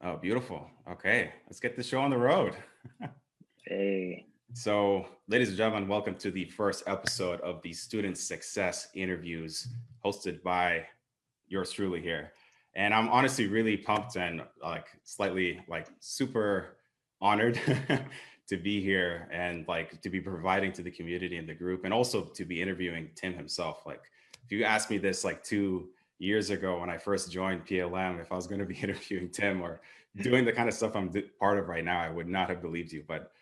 Oh, beautiful. Okay, let's get the show on the road. Hey, So, ladies and gentlemen, welcome to the first episode of the Student Success Interviews hosted by yours truly here. And I'm honestly really pumped and like slightly like super honored to be here and like to be providing to the community and the group and also to be interviewing Tim himself. Like if you asked me this like 2 years ago when I first joined PLM, if I was going to be interviewing Tim or doing the kind of stuff I'm part of right now, I would not have believed you. But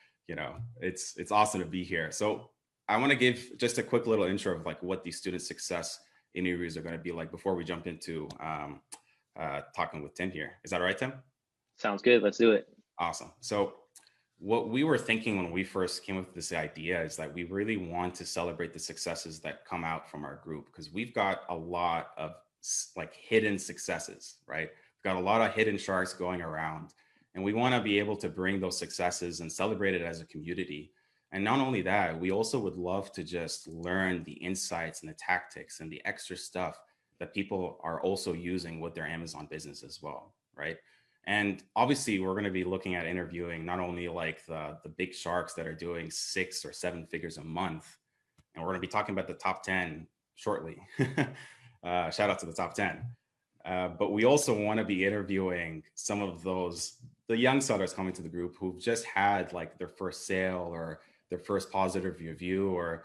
it's awesome to be here. So I want to give just a quick little intro of like what these student success interviews are going to be like before we jump into talking with Tim here. Is that all right, Tim? sounds good. Let's do it. Awesome. So what we were thinking when we first came up with this idea is that we really want to celebrate the successes that come out from our group because we've got a lot of like hidden successes, right? We've got a lot of hidden sharks going around, and we want to be able to bring those successes and celebrate it as a community. And not only that, we also would love to just learn the insights and the tactics and the extra stuff that people are also using with their Amazon business as well, right? And obviously, we're going to be looking at interviewing not only like the big sharks that are doing 6 or 7 figures a month, and we're going to be talking about the top 10 shortly. Shout out to the top 10. But we also want to be interviewing some of the young sellers coming to the group who've just had like their first sale or their first positive review, or,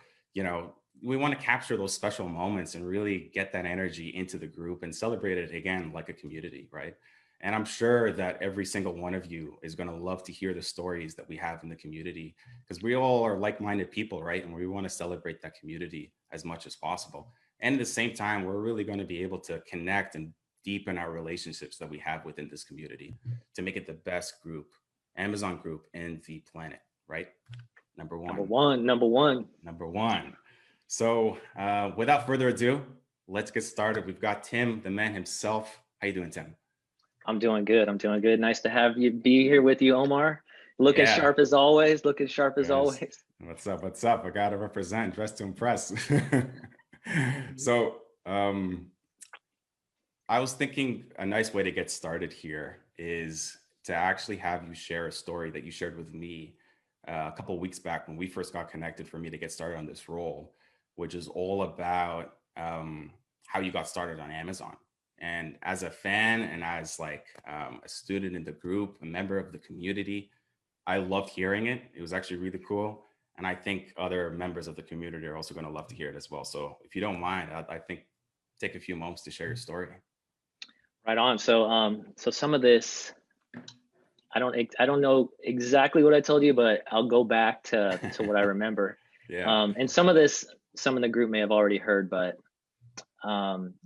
we want to capture those special moments and really get that energy into the group and celebrate it again like a community, right? And I'm sure that every single one of you is going to love to hear the stories that we have in the community because we all are like minded people, right? And we want to celebrate that community as much as possible. And at the same time, we're really going to be able to connect and deepen our relationships that we have within this community to make it the best group, Amazon group in the planet, right? Number Number one. one, number one. Number one. So without further ado, let's get started. We've got Tim, the man himself. How you doing, Tim? I'm doing good. I'm doing good. Nice to have you be here with you, Omar. Looking Yeah. sharp as always. Looking sharp as Yes. always. What's up? What's up? I gotta represent, dress to impress. So I was thinking a nice way to get started here is to actually have you share a story that you shared with me a couple of weeks back when we first got connected for me to get started on this role, which is all about how you got started on Amazon. And as a fan and as like a student in the group, a member of the community, I loved hearing it. It was actually really cool. And I think other members of the community are also going to love to hear it as well. So if you don't mind, I think take a few moments to share your story. Right on. So some of this, I don't know exactly what I told you, but I'll go back to what I remember. Yeah. And some of this, some of the group may have already heard, but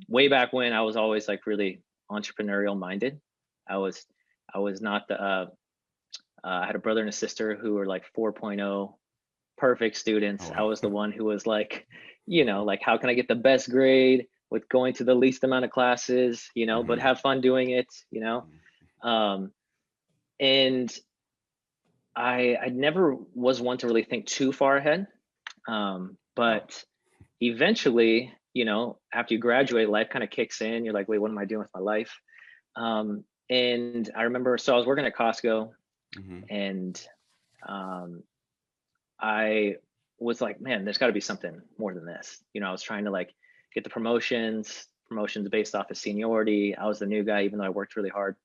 way back when I was always like really entrepreneurial minded. I was I was not the I had a brother and a sister who were like 4.0 perfect Oh, students. I wow. was the one who was like, like how can I get the best grade with going to the least amount of classes, but Hmm. have fun doing it. Um, and I never was one to really think too far ahead. Wow. But eventually, after you graduate, life kind of kicks in. You're like, wait, what am I doing with my life? And I remember, so I was working at Costco, Hmm. and um, I was like, man, there's got to be something more than this. I was trying to like get the promotions based off of seniority. I was the new guy, even though I worked really hard.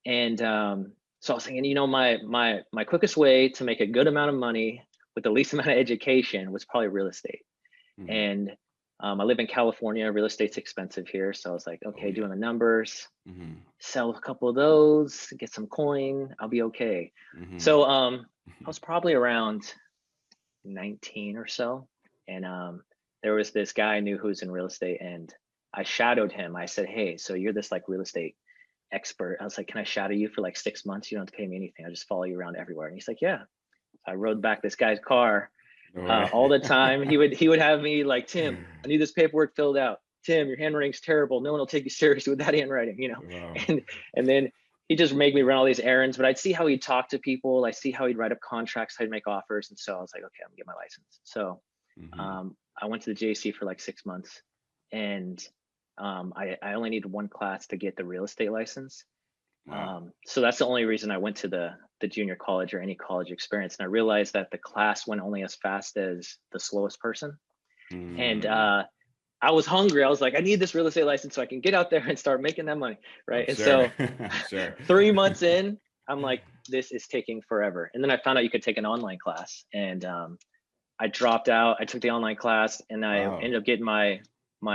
And so I was thinking, my quickest way to make a good amount of money with the least amount of education was probably real estate. Hmm. And I live in California. Real estate's expensive here, so I was like, Oh, okay, yeah. doing the numbers, Hmm. sell a couple of those, get some coin, I'll be okay. Hmm. So I was probably around 19 or so, and there was this guy I knew who's in real estate, and I shadowed him. I said, hey, so you're this like real estate expert. I was like, can I shadow you for like 6 months? You don't have to pay me anything. I just follow you around everywhere. And he's like, yeah. I rode back this guy's car No way. all the time. He would have me like, Tim, I need this paperwork filled out. Tim, your handwriting's terrible. No one will take you seriously with that handwriting. Wow. And and then he just make me run all these errands. But I'd see how he'd talk to people. I see how he'd write up contracts, how he'd make offers. And so I was like, okay, I'm gonna get my license. So Hmm. I went to the JC for like 6 months, and I only needed one class to get the real estate license. Wow. So that's the only reason I went to the junior college or any college experience. And I realized that the class went only as fast as the slowest person. And Mm, I was hungry. I was like, I need this real estate license so I can get out there and start making that money. I'm Right. And sure. so I'm sure. 3 months in, I'm like, this is taking forever. And then I found out you could take an online class, and I dropped out. I took the online class, and I Wow. ended up getting my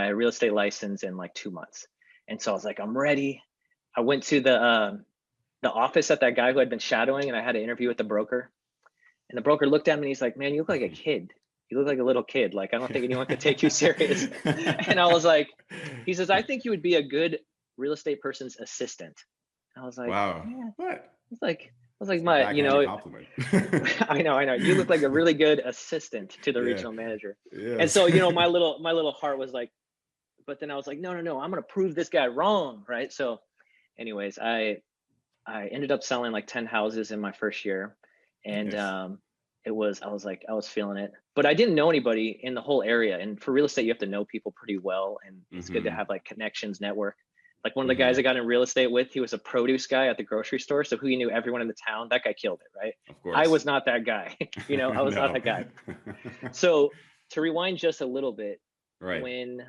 real estate license in like 2 months. And so I was like, I'm ready. I went to the office at that guy who had been shadowing, and I had an interview with the broker. And the broker looked at me and he's like, man, you look like a kid. You look like a little kid. Like, I don't think anyone could take you serious. And I was like, he says, I think you would be a good real estate person's assistant. I was like, Wow. yeah. What? I was like, It's a my, backhanded compliment. I know. You look like a really good assistant to the Yeah. regional manager. And Yes. so, my little heart was like, but then I was like, no, I'm gonna prove this guy wrong, right? So, anyways, I ended up selling like 10 houses in my first year. And Nice. I was feeling it. But I didn't know anybody in the whole area. And for real estate, you have to know people pretty well. And it's good to Mm-hmm. have like connections, network. Like one of the guys Mm-hmm. I got in real estate with, he was a produce guy at the grocery store. So who he knew everyone in the town, that guy killed it, right? Of I course. was not that guy. I was not No. that guy. So to rewind just a little bit, Right. when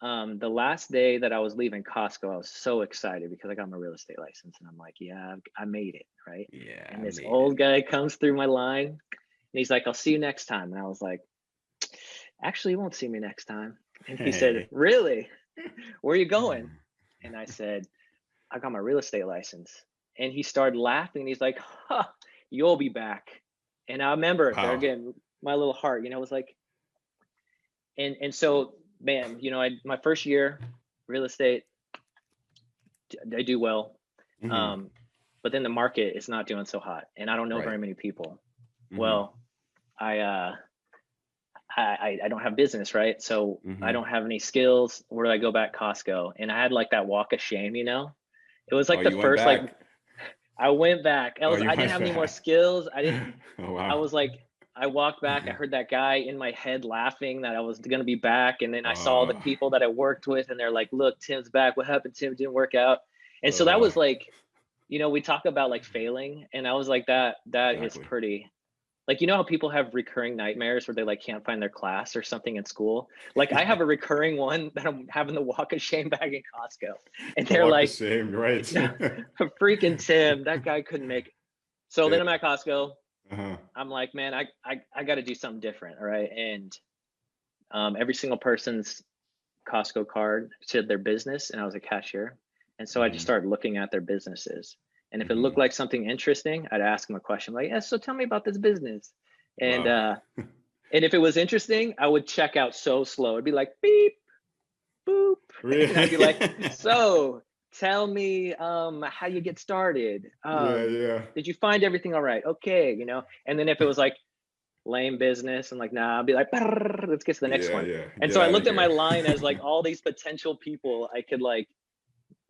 the last day that I was leaving Costco, I was so excited because I got my real estate license, and I'm like, yeah, I made it, right? Yeah, And I this made it. old guy comes through my line, and he's like, I'll see you next time. And I was like, actually, you won't see me next time. And he said, Hey. really? Where are you going? And I said, I got my real estate license. And he started laughing, and he's like, huh, you'll be back. And I remember there Wow. again, my little heart, was like, and so, man, my first year real estate, I do well. Hmm. Um, but then the market is not doing so hot, and I don't know Right. very many people. Hmm. Well, I uh I don't have business, right? So I Hmm. don't have any skills. Where do I go back? Costco. And I had like that walk of shame. It was Oh, like the you went first, like, back. I went back. Oh, I you didn't went have any more back. skills. Oh, I wow. was like, I walked back. I heard that guy in my head laughing that I was going to be back. And then I saw the Uh, people that I worked with, and they're like, look, Tim's back. What happened? Tim didn't work out. And so that uh, was like, we talk about like failing. And I was like, that is exactly. pretty, like, how people have recurring nightmares where they like can't find their class or something in school. Like I have a recurring one that I'm having the walk of shame back in Costco. And The they're walk of like, shame, right? freaking Tim, that guy couldn't make it. So Yeah. then I'm at Costco. Uh-huh. I'm like, man, I got to do something different. All right. And every single person's Costco card said their business, and I was a cashier. And so I just Hmm. started looking at their businesses. And if it looked Hmm. like something interesting, I'd ask them a question like, yeah, so tell me about this business. And Wow. and if it was interesting, I would check out so slow. It'd be like beep, boop. And I'd be like, Really? so tell me how you get started. Yeah, yeah. Did you find everything all right? Okay. And then if it was like lame business, I'm like, nah, I'll be like, let's get to the next Yeah, one. yeah. And Get so I out of looked at my here. line as like all these potential people I could like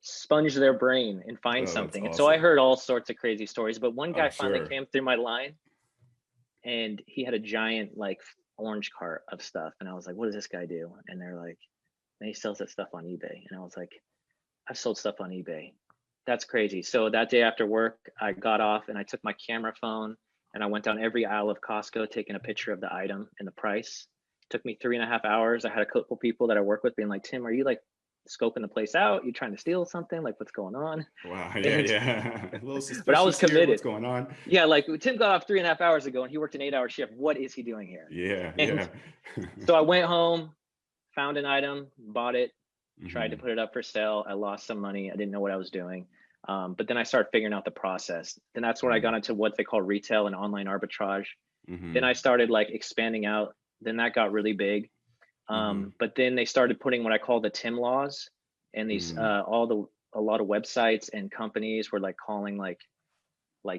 sponge their brain and find Oh, that's something. And so I awesome. heard all sorts of crazy stories. But one I'm guy finally sure. came through my line, and he had a giant like orange cart of stuff. And I was like, what does this guy do? And they're like, and he sells that stuff on eBay. And I was like, I've sold stuff on eBay. That's crazy. So that day after work, I got off and I took my camera phone, and I went down every aisle of Costco taking a picture of the item and the price. It took me 3.5 hours. I had a couple people that I work with being like, Tim, are you like scoping the place out? You trying to steal something? Like, what's going on? Wow. Yeah, And yeah. A little but I was suspicious here. What's committed. going on? Yeah, like Tim got off 3.5 hours ago and he worked an 8-hour shift. What is he doing here? Yeah, And yeah. so I went home, found an item, bought it, tried to Hmm. put it up for sale. I lost some money. I didn't know what I was doing. But then I started figuring out the process. Then that's when I got into what they call retail and online arbitrage. Then I Hmm. started like expanding out. Then that got really big. Hmm. But then they started putting what I call the Tim laws, and these Hmm. a lot of websites and companies were like calling like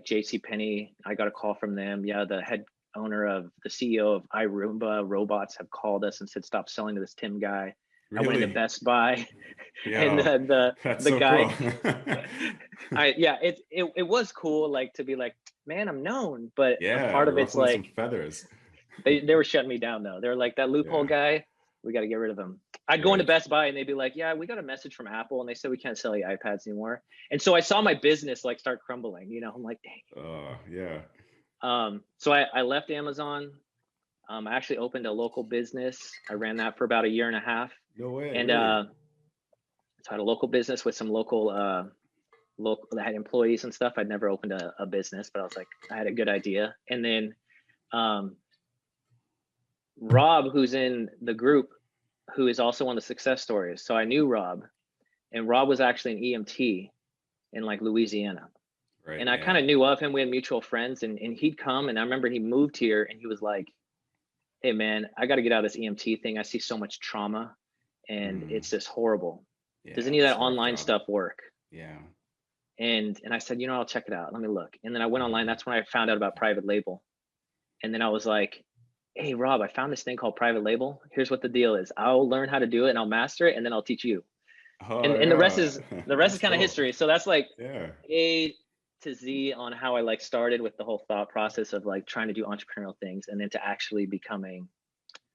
JC Penney. I got a call from them. Yeah, the head owner of the CEO of iRoomba robots have called us and said stop selling to this Tim guy. I went into Really? Best Buy, and Yeah. That's the so cool. guy, I yeah, it was cool, like to be like, man, I'm known, but a Yeah, part of it's ruffling some like feathers. they were shutting me down though. They were like, that loophole Yeah. guy, we got to get rid of him. I'd go into Right. Best Buy and they'd be like, yeah, we got a message from Apple and they said we can't sell you iPads anymore. And so I saw my business like start crumbling, you know, I'm like, dang. Yeah. So I left Amazon. I actually opened a local business. I ran that for about a year and a half. No way, And really? so I had a local business with some local that had employees and stuff. I'd never opened a business, but I was like, I had a good idea. And then um, Rob, who's in the group, who is also one of the success stories. So I knew Rob, and Rob was actually an EMT in like Louisiana. Right. And I kind Yeah. of knew of him. We had mutual friends, and he'd come. And I remember he moved here and he was like, hey, man, I got to get out of this EMT thing. I see so much trauma and Mm, it's just horrible. Does yeah. any of It's that a rough online job. stuff work? Yeah. And I said, you know, I'll check it out. Let me look. And then I went online. Mhm. That's when I found out about private label. And then I was like, hey, Rob, I found this thing called private label. Here's what the deal is. I'll learn how to do it and I'll master it and then I'll teach you. Oh And yeah. the rest is That's kind of dope. history. So that's like Yeah. A to Z on how I like started with the whole thought process of like trying to do entrepreneurial things and then to actually becoming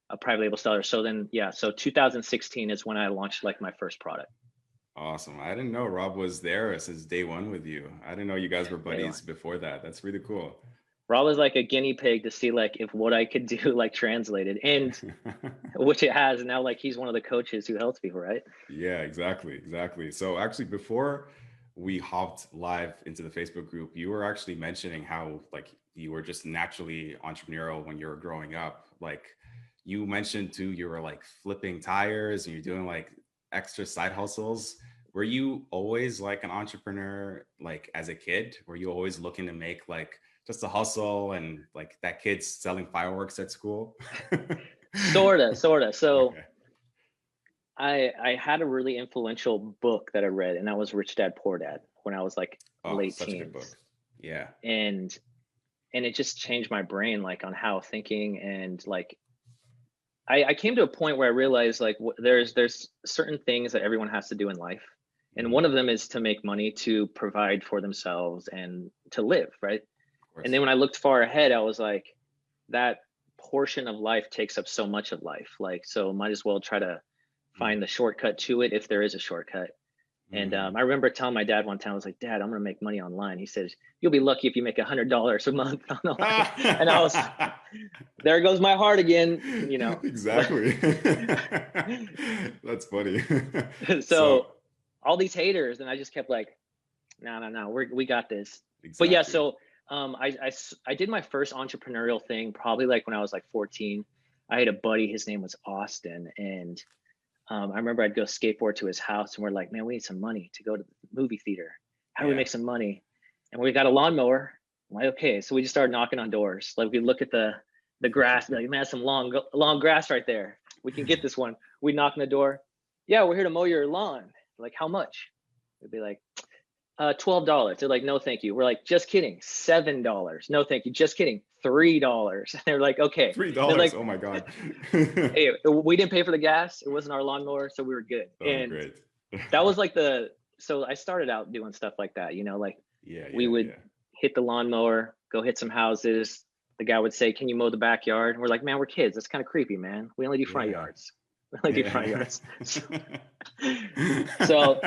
a private label seller. So then yeah, so 2016 is when I launched like my first product. Awesome. I didn't know Rob was there since day one with you. I didn't know you guys were Day buddies one. before that. That's really cool. Rob was like a guinea pig to see like if what I could do like translated and which it has. And now like he's one of the coaches who helps people, right? Yeah, exactly, exactly. So actually, before we hopped live into the Facebook group, you were actually mentioning how like you were just naturally entrepreneurial when you were growing up. Like you mentioned too, you were like flipping tires and you're doing like extra side hustles. Were you always like an entrepreneur, like as a kid? Were you always looking to make like just a hustle and like that kid's selling fireworks at school? Sorta. So Okay. I had a really influential book that I read, and that was Rich Dad Poor Dad when I was like Oh, late such a good teens. book. Yeah. And it just changed my brain like on how thinking and like I came to a point where I realized like there's certain things that everyone has to do in life. And one Mhm. of them is to make money to provide for themselves and to live, right? Of And then course. when I looked far ahead, I was like, that portion of life takes up so much of life. Like, so might as well try to Mm, find the shortcut to it if there is a shortcut. And mhm. I remember telling my dad one time, I was like, Dad, I'm gonna make money online. He says, you'll be lucky if you make $100 a month online. And I was, there goes my heart again, you know. Exactly. That's funny. So So, all these haters, and I just kept like, no, we got this. But yeah, exactly. so I did my first entrepreneurial thing probably like when I was like 14. I had a buddy, his name was Austin, and I remember I'd go skateboard to his house, and we're like, man, we need some money to go to the movie theater. How do we Yeah. make some money? And we got a lawnmower. I'm like, okay, so we just started knocking on doors. Like we look at the grass, be like, man, some long grass right there. We can get this one. We knock on the door. Yeah, we're here to mow your lawn. Like, how much? We'd be like, $12. They're like, no, thank you. We're like, just kidding. $7. No, thank you. Just kidding. $3. They're like, okay. Three They're dollars. like, Oh my God. hey, we didn't pay for the gas. It wasn't our lawnmower, so we were good. Oh, And great. that was like so I started out doing stuff like that, you know, like Yeah, we yeah, would yeah. hit the lawnmower, go hit some houses. The guy would say, can you mow the backyard? And we're like, man, we're kids. That's kind of creepy, man. We only do front Yeah. yards. We only do front Yeah. yards. So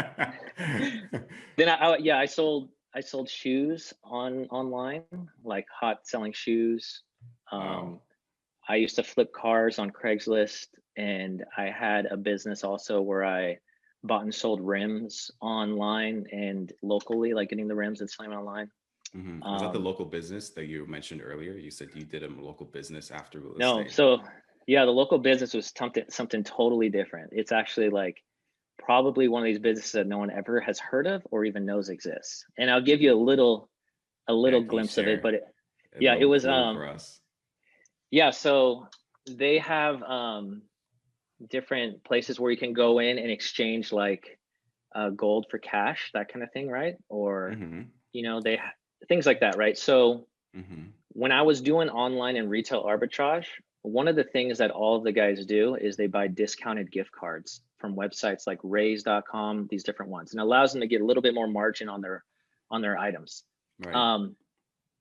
then yeah, I sold shoes online, like hot selling shoes. Wow. Um, I used to flip cars on Craigslist, and I had a business also where I bought and sold rims online and locally, like getting the rims and selling them online. Was that the Um, local business that you mentioned earlier? You said you did a local business after real no, estate. so yeah, the local business was something totally different. It's actually like probably one of these businesses that no one ever has heard of or even knows exists. And I'll give you a Yeah, little can you glimpse of it, share but a yeah, it little was clue for us? yeah, so they have different places where you can go in and exchange like gold for cash, that kind of thing, right? Or Mm-hmm. you know, things like that, right? So Mm-hmm. when I was doing online and retail arbitrage, one of the things that all of the guys do is they buy discounted gift cards from websites like raise.com, these different ones, and allows them to get a little bit more margin on their items. Right. Um,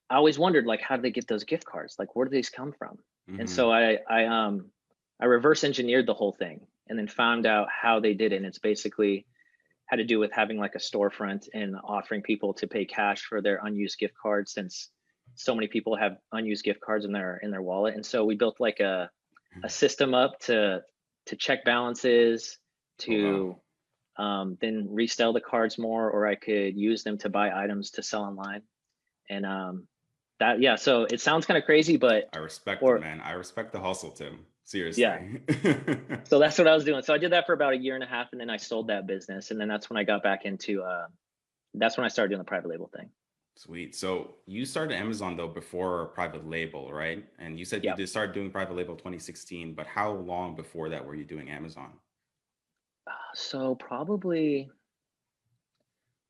I always wondered like how do they get those gift cards? Like where do these come from? And Mm-hmm. so I reverse engineered the whole thing. and then found out how they did it. And it's basically had to do with having like a storefront and offering people to pay cash for their unused gift cards, since so many people have unused gift cards in their wallet. And so we built like a system up to check balances, Oh wow. to then resell the cards more, or I could use them to buy items to sell online. And that, yeah, so it sounds kind of crazy, but I respect it, or man. I respect the hustle, Tim. yeah, Seriously. so that's what I was doing. So I did that for about a year and a half, and then I sold that business, and then that's when I got back into that's when I started doing the private label thing. Sweet. So you started Amazon though before private label, right? And you said you Yeah. did start doing private label 2016, but how long before that were you doing Amazon? So probably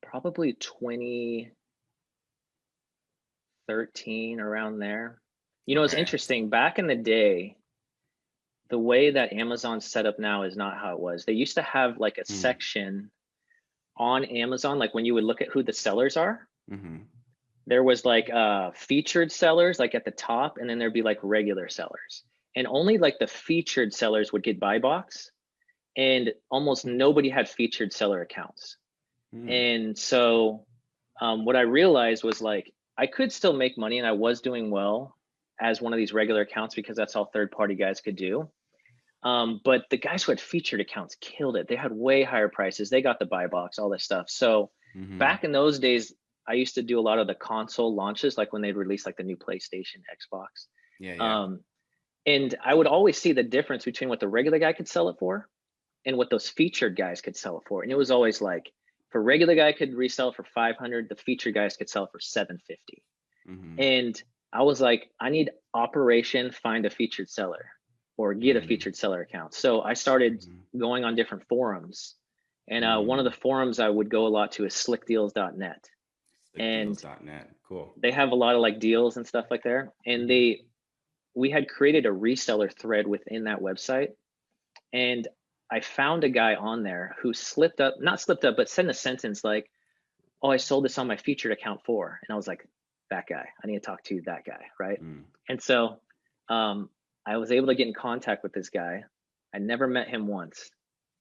2013, around there. You know, it's Okay. interesting. Back in the day, the way that Amazon's set up now is not how it was. They used to have like a Hmm. section on Amazon, like when you would look at who the sellers are, Mm-hmm. there was like featured sellers like at the top, and then there'd be like regular sellers. And only like the featured sellers would get buy box, and almost nobody had featured seller accounts. Hmm. And so what I realized was like I could still make money, and I was doing well as one of these regular accounts because that's all third party guys could do. But the guys who had featured accounts killed it. They had way higher prices. They got the buy box, all this stuff. So Mm-hmm. back in those days, I used to do a lot of the console launches, like when they'd release like the new PlayStation, Xbox. Yeah, yeah. Um, and I would always see the difference between what the regular guy could sell it for and what those featured guys could sell it for. And it was always like, for regular guy could resell it for 500, the featured guys could sell it for 750. Mm-hmm. And I was like, I need operation find a featured seller or get a Mm-hmm. featured seller account. So I started Mm-hmm. going on different forums. And one of the Mm. forums I would go a lot to is slickdeals.net. And Stickdeals.net. Cool. they have a lot of like deals and stuff like there. And Mm-hmm. we had created a reseller thread within that website. And I found a guy on there who slipped up, not slipped up, but said a sentence like, oh, I sold this on my featured account for. And I was like, that guy, I need to talk to that guy. Right. Mm. And so um, I was able to get in contact with this guy. I never met him once.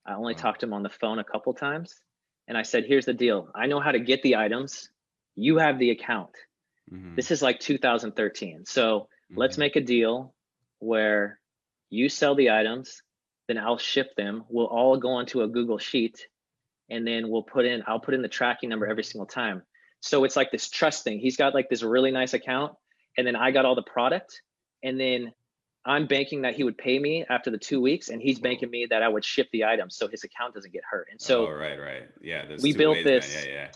I only Wow. talked to him on the phone a couple times. And I said, here's the deal. I know how to get the items. You have the account. Mm-hmm. This is like 2013. So let's Mm-hmm. make a deal where you sell the items, then I'll ship them. We'll all go onto a Google Sheet, and then I'll put in the tracking number every single time. So it's like this trust thing. He's got like this really nice account, and then I got all the product, and then I'm banking that he would pay me after the 2 weeks, and he's Whoa. banking me that I would ship the items so his account doesn't get hurt. And Oh, so right, right. Yeah, there's we two built ways, man. Yeah, this. yeah.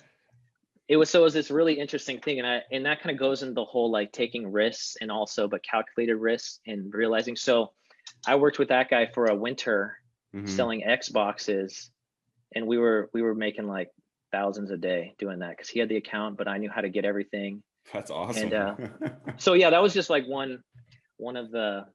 It was this really interesting thing, and that kind of goes into the whole like taking risks, and also but calculated risks and realizing. So I worked with that guy for a winter Mm-hmm. selling Xboxes, and we were making like thousands a day doing that because he had the account, but I knew how to get everything. That's And awesome. so yeah, that was just like one of the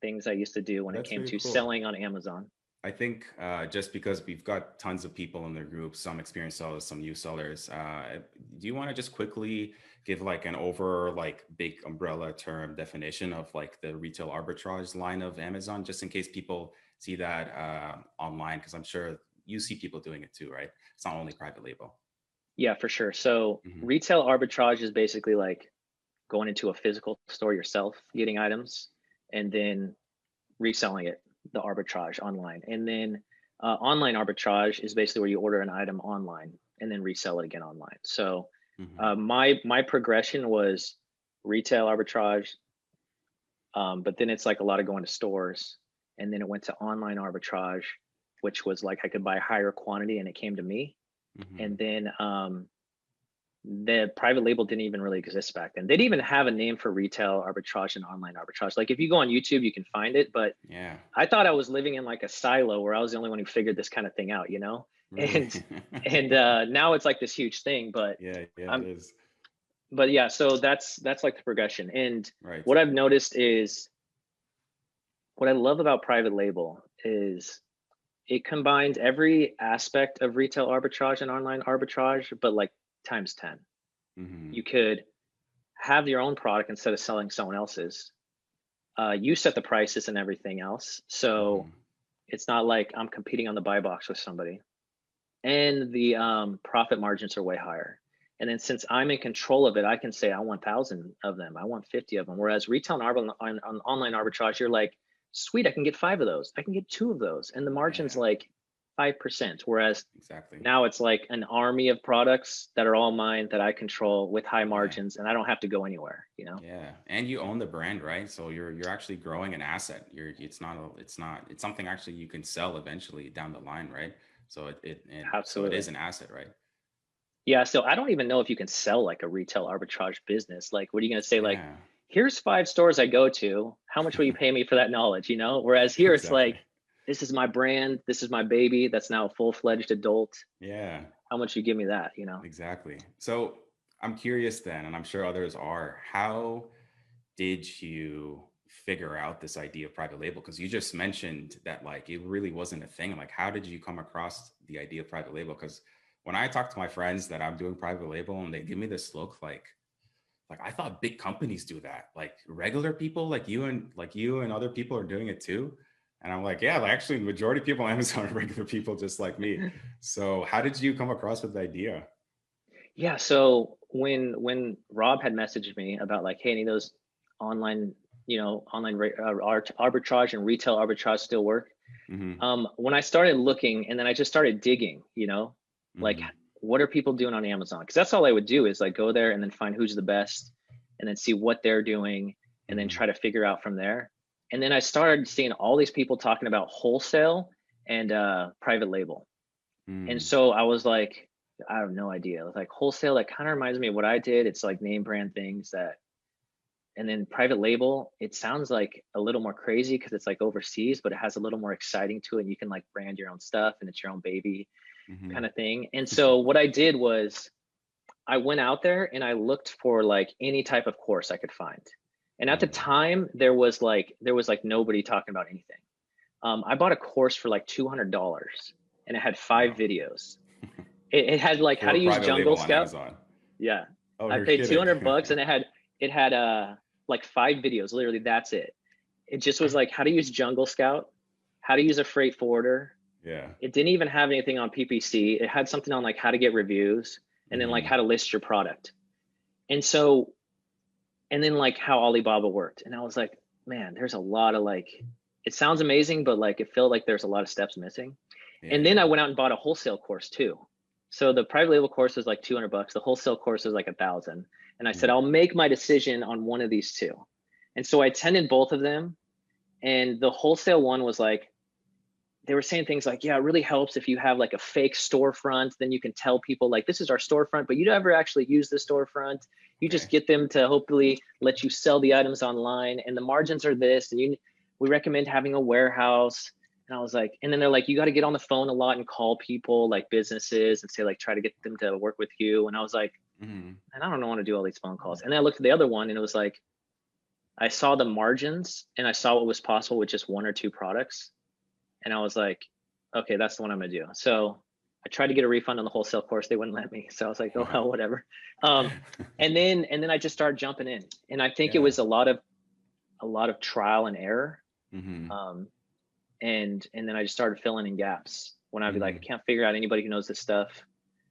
things I used to do when it That's came very to cool. selling on Amazon. I think just because we've got tons of people in the group, some experienced sellers, some new sellers, do you want to just quickly give like an over like big umbrella term definition of like the retail arbitrage line of Amazon, just in case people see that online? Because I'm sure you see people doing it too, right? It's not only private label. Yeah, for sure. So Hmm. retail arbitrage is basically like going into a physical store yourself, getting items, and then reselling it, the arbitrage online. And then online arbitrage is basically where you order an item online and then resell it again online. So Hmm. my progression was retail arbitrage, but then it's like a lot of going to stores, and then it went to online arbitrage, which was like I could buy higher quantity and it came to me. And Hmm. then the private label didn't even really exist back then. They didn't even have a name for retail arbitrage and online arbitrage. Like if you go on YouTube, you can find it, but Yeah, I thought I was living in like a silo where I was the only one who figured this kind of thing out, you know? really. And now it's like this huge thing, but Yeah, yeah, it I'm is. but yeah, so that's like the progression. And Right. what I've noticed is what I love about private label is it combines every aspect of retail arbitrage and online arbitrage, but like times 10. Hmm. You could have your own product instead of selling someone else's. You set the prices and everything else. So Hmm. It's not like I'm competing on the buy box with somebody. And the profit margins are way higher. And then since I'm in control of it, I can say I want 1,000 of them, I want 50 of them. Whereas retail and on online arbitrage, you're like, sweet, I can get 5 of those, I can get 2 of those, and the margin's Yeah, like 5%. Whereas exactly. now it's like an army of products that are all mine that I control with high Yeah. margins, and I don't have to go anywhere, you know? Yeah, and you own the brand, right? So you're actually growing an asset. It's something actually you can sell eventually down the line, right? So it Absolutely. is an asset, right? Yeah, so I don't even know if you can sell like a retail arbitrage business. Like, what are you going to say? Like, Yeah, here's 5 stores I go to. How much will you pay me for that knowledge? You know, whereas here it's exactly. like, this is my brand. This is my baby. That's now a full-fledged adult. Yeah, How much you give me that? You know? exactly. So I'm curious then, and I'm sure others are, how did you figure out this idea of private label? Because you just mentioned that like it really wasn't a thing. Like, how did you come across the idea of private label? Because when I talk to my friends that I'm doing private label and they give me this look like I thought big companies do that. Like regular people like you and other people are doing it too. And I'm like, yeah, like actually majority of people on Amazon are regular people just like me. So how did you come across with the idea? Yeah. So when Rob had messaged me about like, hey, any of those online, online arbitrage and retail arbitrage still work? Hmm. When I started looking, and then I just started digging, like Hmm. what are people doing on Amazon? Because that's all I would do is like go there and then find who's the best, and then see what they're doing, and then Hmm. try to figure out from there. And then I started seeing all these people talking about wholesale and private label. And Mm. so I was like, I have no idea. It was like wholesale, that kind of reminds me of what I did. It's like name brand things that, and then private label, it sounds like a little more crazy because it's like overseas, but it has a little more exciting to it. And you can like brand your own stuff and it's your own baby kind Hmm. of thing. And so what I did was I went out there and I looked for like any type of course I could find. And at the Mm. time there was like nobody talking about anything. I bought a course for like $200 and it had 5 videos. It had like how For to use private Jungle label on Scout. Amazon. Yeah. Oh, I you're paid kidding. $200 and it had like 5 videos. Literally, that's it. It just was like how to use Jungle Scout, how to use a freight forwarder. Yeah. It didn't even have anything on PPC. It had something on like how to get reviews, and then like Hmm. how to list your product. And so, and then like how Alibaba worked. And I was like, man, there's a lot of like, it sounds amazing, but like it felt like there's a lot of steps missing. Yeah, And then I yeah. went out and bought a wholesale course too. So the private label course was like $200. The wholesale course was like 1,000. And I said, Mm. I'll make my decision on one of these two. And so I attended both of them. And the wholesale one was like, they were saying things like, yeah, it really helps if you have like a fake storefront, then you can tell people like, this is our storefront, but you never actually use the storefront. You just Okay. get them to hopefully let you sell the items online, and the margins are this, and we recommend having a warehouse. And I was like, and then they're like, you got to get on the phone a lot and call people like businesses and say like, try to get them to work with you. And I was like, Hmm. and I don't want to do all these phone calls. And then I looked at the other one and it was like, I saw the margins and I saw what was possible with just 1 or 2 products. And I was like, okay, that's the one I'm gonna do. So I tried to get a refund on the wholesale course. They wouldn't let me. So I was like, oh Wow. hell, whatever. Um, and then I just started jumping in. And I think it Yeah. was a lot of trial and error. Hmm. Um, and then I just started filling in gaps when I'd be like, I Hmm. can't figure out anybody who knows this stuff.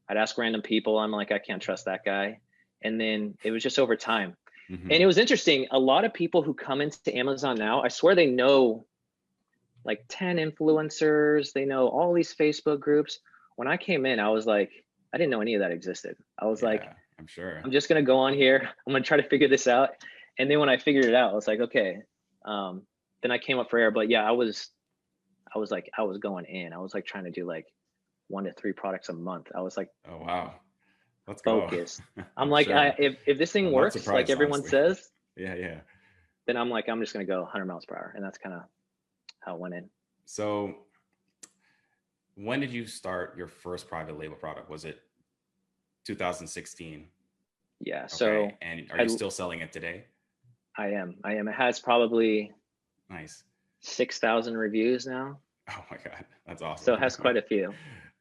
I'd ask random people. I'm like, I can't trust that guy. And then it was just over time. And it Hmm. was interesting. A lot of people who come into Amazon now, I swear they know like 10 influencers, they know all these Facebook groups. When I came in, I was like, I didn't know any of that existed. I was like, Yeah, I'm sure. I'm just gonna go on here. I'm gonna try to figure this out. And then when I figured it out, I was like, okay. Um, then I came up for air. But yeah, I was like, I was going in. I was like trying to do like 1 to 3 products a month. I was like Oh, wow. Let's go. focused. I'm I'm like, sure. if this thing I'm not works, like surprised, everyone honestly. says, Yeah, yeah. then I'm like, I'm just gonna go 100 miles per hour. And that's kind of how it went in. So, when did you start your first private label product? Was it 2016? Yeah. Okay. So And are I you still selling it today? I am. It has probably Nice. 6,000 reviews now. Oh my God. That's awesome. So it has quite a few.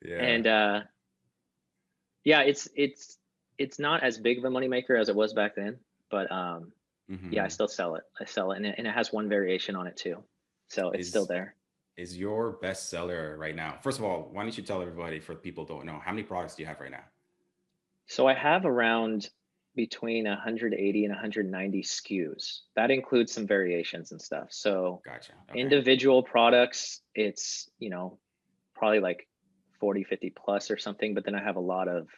Yeah. And yeah, it's not as big of a moneymaker as it was back then, but yeah, I Hmm. still sell it. I sell it, and it has one variation on it too. So it's still Is there. is your best seller right now? First of all, why don't you tell everybody, for people who don't know, how many products do you have right now? So I have around between 180 and 190 SKUs. That includes some variations and stuff. So Gotcha. Okay. individual products, it's, probably like 40, 50 plus or something, but then I have a lot of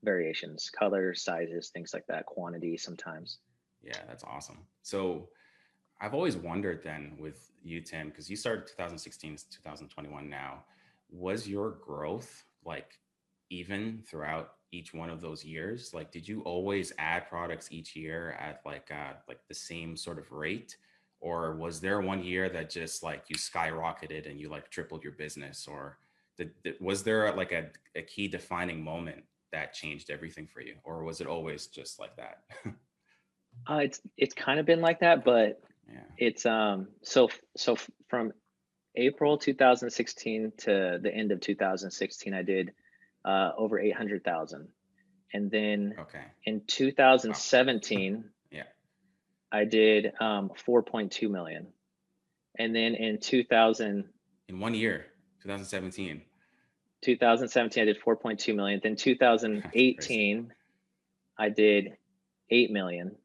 variations, colors, sizes, things like that, quantity sometimes. Yeah, that's awesome. So I've always wondered then with you, Tim, because you started 2016 to 2021 now, was your growth like even throughout each one of those years? Like, did you always add products each year at like the same sort of rate? Or was there one year that just like you skyrocketed and you like tripled your business? Or was there like a key defining moment that changed everything for you? Or was it always just like that? It's kind of been like that, but Yeah. it's from April 2016 to the end of 2016, I did over 800,000. And then Okay. in Wow. 2017, Yeah. I did 4.2 million. And then in 2000, In 1 year, 2017. 2017, I did 4.2 million. Then That's crazy. 2018, I did 8 million.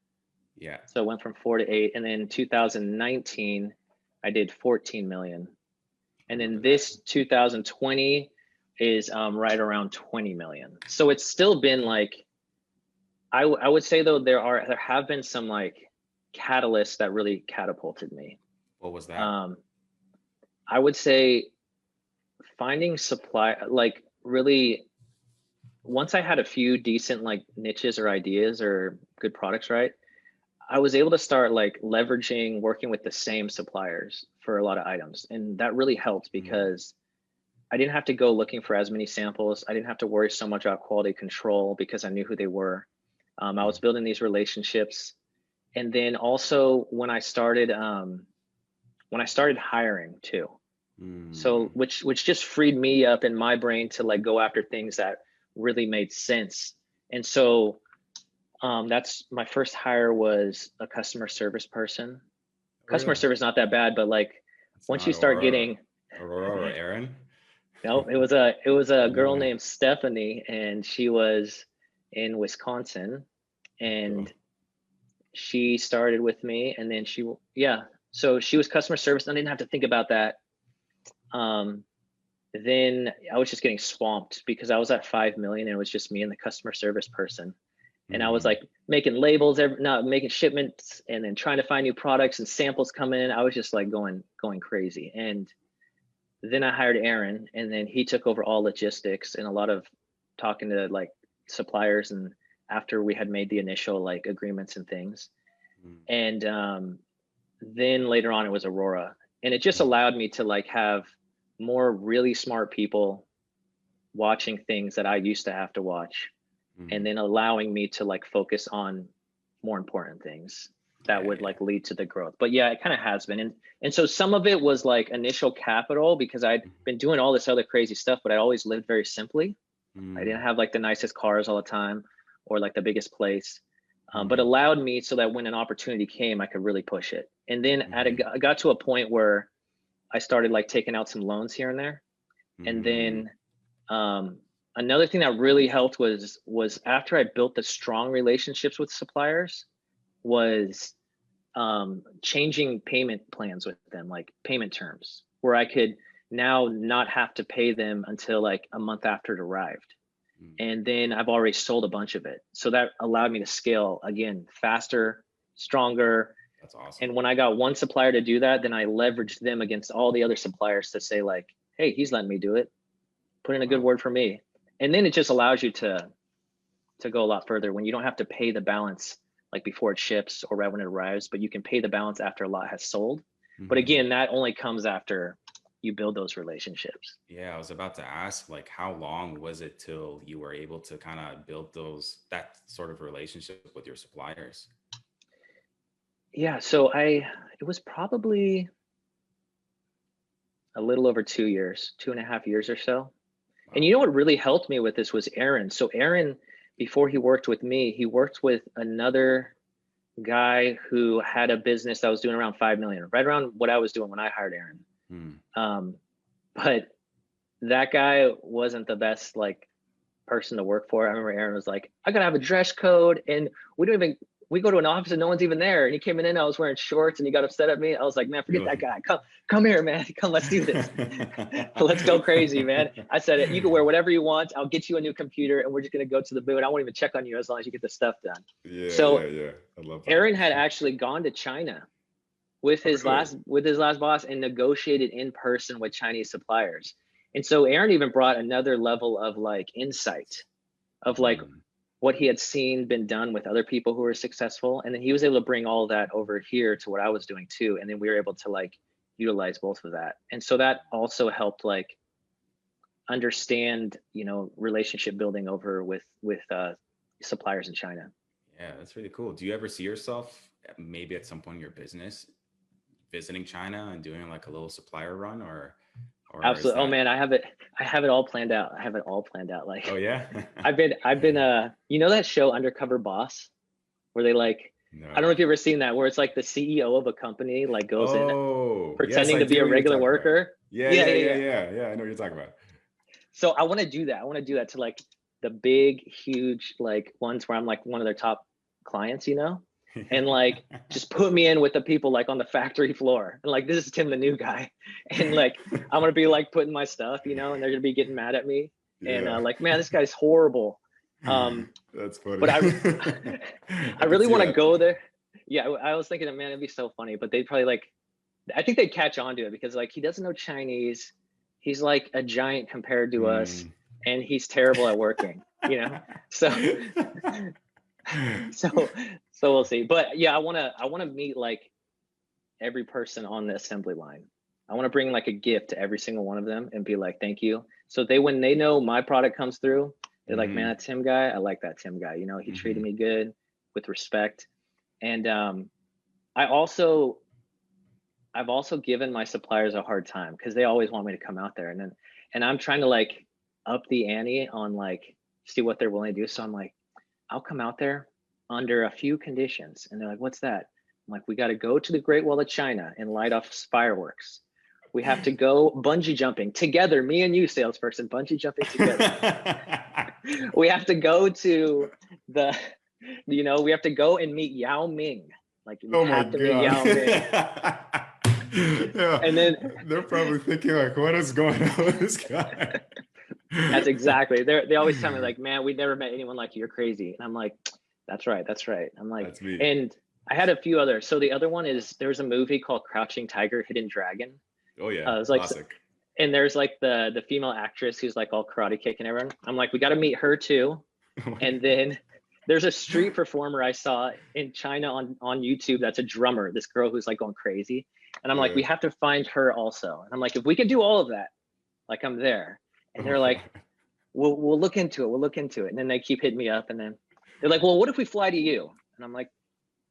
Yeah. So it went from 4 to 8. And then 2019, I did 14 million. I And remember then that. this 2020 is right around 20 million. So it's still been like, I would say though, there have been some like catalysts that really catapulted me. What was that? Um, I would say finding supply, like really, once I had a few decent like niches or ideas or good products, right? I was able to start like leveraging working with the same suppliers for a lot of items. And that really helped Mm, because I didn't have to go looking for as many samples. I didn't have to worry so much about quality control because I knew who they were. I was mm, building these relationships. And then also when I started hiring too. So mm. which just freed me up in my brain to like go after things that really made sense. And so that's my first hire was a customer service person. Customer Really? service not that bad, but like It's once you not start getting Aurora or Aaron? no, it was a No girl way. named Stephanie, and she was in Wisconsin, Cool. and she started with me, and then yeah, so she was customer service, and I didn't have to think about that. Um, then I was just getting swamped because I was at 5 million, and it was just me and the customer service person, and I was Mm, like making labels, not making shipments, and then trying to find new products and samples coming in. I was just like going crazy, and then I hired Aaron, and then he took over all logistics and a lot of talking to like suppliers, and after we had made the initial like agreements and things. mm, And then later on it was Aurora. And it just mm, allowed me to like have more really smart people watching things that I used to have to watch, and mm. then allowing me to like focus on more important things that Yeah, would yeah. like lead to the growth. But yeah, it kind of has been. And so some of it was like initial capital because I'd been doing all this other crazy stuff, but I always lived very simply. I didn't Mm, have like the nicest cars all the time or like the biggest place. But mm, allowed me so that when an opportunity came, I could really push it. And then mm, I got to a point where I started like taking out some loans here and there. And mm. then um, another thing that really helped was after I built the strong relationships with suppliers was changing payment plans with them, like payment terms, where I could now not have to pay them until like a month after it arrived. Mm. And then I've already sold a bunch of it. So that allowed me to scale again faster, stronger. That's awesome. And when I got one supplier to do that, then I leveraged them against all the other suppliers to say, like, hey, he's letting me do it. Put in a good Wow. word for me. And then it just allows you to go a lot further when you don't have to pay the balance like before it ships or right when it arrives, but you can pay the balance after a lot has sold. But Hmm. again, that only comes after you build those relationships. Yeah, I was about to ask, like, how long was it till you were able to kind of build that sort of relationship with your suppliers? Yeah, so it was probably a little over 2 years, 2.5 years or so. And Wow. you know what really helped me with this was Aaron. So Aaron, before he worked with me, he worked with another guy who had a business that was doing around 5 million, right around what I was doing when I hired Aaron. Hmm. But that guy wasn't the best like person to work for. I remember Aaron was like, I gotta have a dress code, and we don't even we go to an office and no one's even there. And he came in, I was wearing shorts, and he got upset at me. I was like, man, forget that guy. Come here, man. Come, let's do this. Let's go crazy, man. I said, you can wear whatever you want. I'll get you a new computer, and we're just gonna go to the booth. I won't even check on you as long as you get the stuff done. Yeah, yeah, So yeah. I love that. Aaron had actually gone to China with Oh, his really? last boss and negotiated in person with Chinese suppliers. And so Aaron even brought another level of like insight of like Mm. what he had seen been done with other people who were successful. And then he was able to bring all that over here to what I was doing too. And then we were able to like utilize both of that. And so that also helped like understand, relationship building over with suppliers in China. Yeah, that's really cool. Do you ever see yourself maybe at some point in your business visiting China and doing like a little supplier run, or is Absolutely. Oh that? man, I have it all planned out. I have it all planned out. Oh Like yeah. I've been that show Undercover Boss, where they like, I don't know No. if you've ever seen that, where it's like the CEO of a company like goes in Oh, yes, pretending I to do be know a what you're regular talking about. worker. Yeah, Yeah, yeah, yeah, yeah, yeah. yeah, yeah. I know what you're talking about. So I want to do that. I want to do that to like the big, huge like ones where I'm like one of their top clients, and like just put me in with the people like on the factory floor. And like, this is Tim, the new guy. And like, I'm going to be like putting my stuff, and they're going to be getting mad at me. And Yeah. like, man, this guy's horrible. Um, That's funny. but I I can really see want to that. go there. Yeah, I was thinking, man, it'd be so funny, but they'd probably like, I think they'd catch on to it because like he doesn't know Chinese. He's like a giant compared to us, Mm. and he's terrible at working. So so so we'll see. But yeah, I wanna meet like every person on the assembly line. I want to bring like a gift to every single one of them and be like, thank you. So when they know my product comes through, they're like, man, Hmm. that Tim guy, I like that Tim guy. He treated Hmm. me good with respect. And I also I've also given my suppliers a hard time because they always want me to come out there, and I'm trying to like up the ante on like see what they're willing to do. So I'm like, I'll come out there under a few conditions. And they're like, what's that? I'm like, we got to go to the Great Wall of China and light off fireworks. We have to go bungee jumping together, me and you, salesperson, bungee jumping together. We have to go to the, we have to go and meet Yao Ming. Like, we Oh my have to meet God. Yao Ming. Yeah, And then they're probably thinking like, what is going on with this guy? that's exactly, they always tell me like, man, we never met anyone like you. You're crazy. And I'm like, that's right. That's right. I'm like, That's me. and I had a few others. So the other one is there's a movie called Crouching Tiger, Hidden Dragon. Oh yeah, It's like, classic. and there's like the female actress who's like all karate kicking everyone. I'm like, we got to meet her too. Oh my And God. then there's a street performer I saw in China on YouTube that's a drummer, this girl who's like going crazy. And I'm like, Yeah. we have to find her also. And I'm like, if we could do all of that, like I'm there. And Oh they're like, my. we'll look into it. We'll look into it. And then they keep hitting me up, and then they're like, well, what if we fly to you? And I'm like,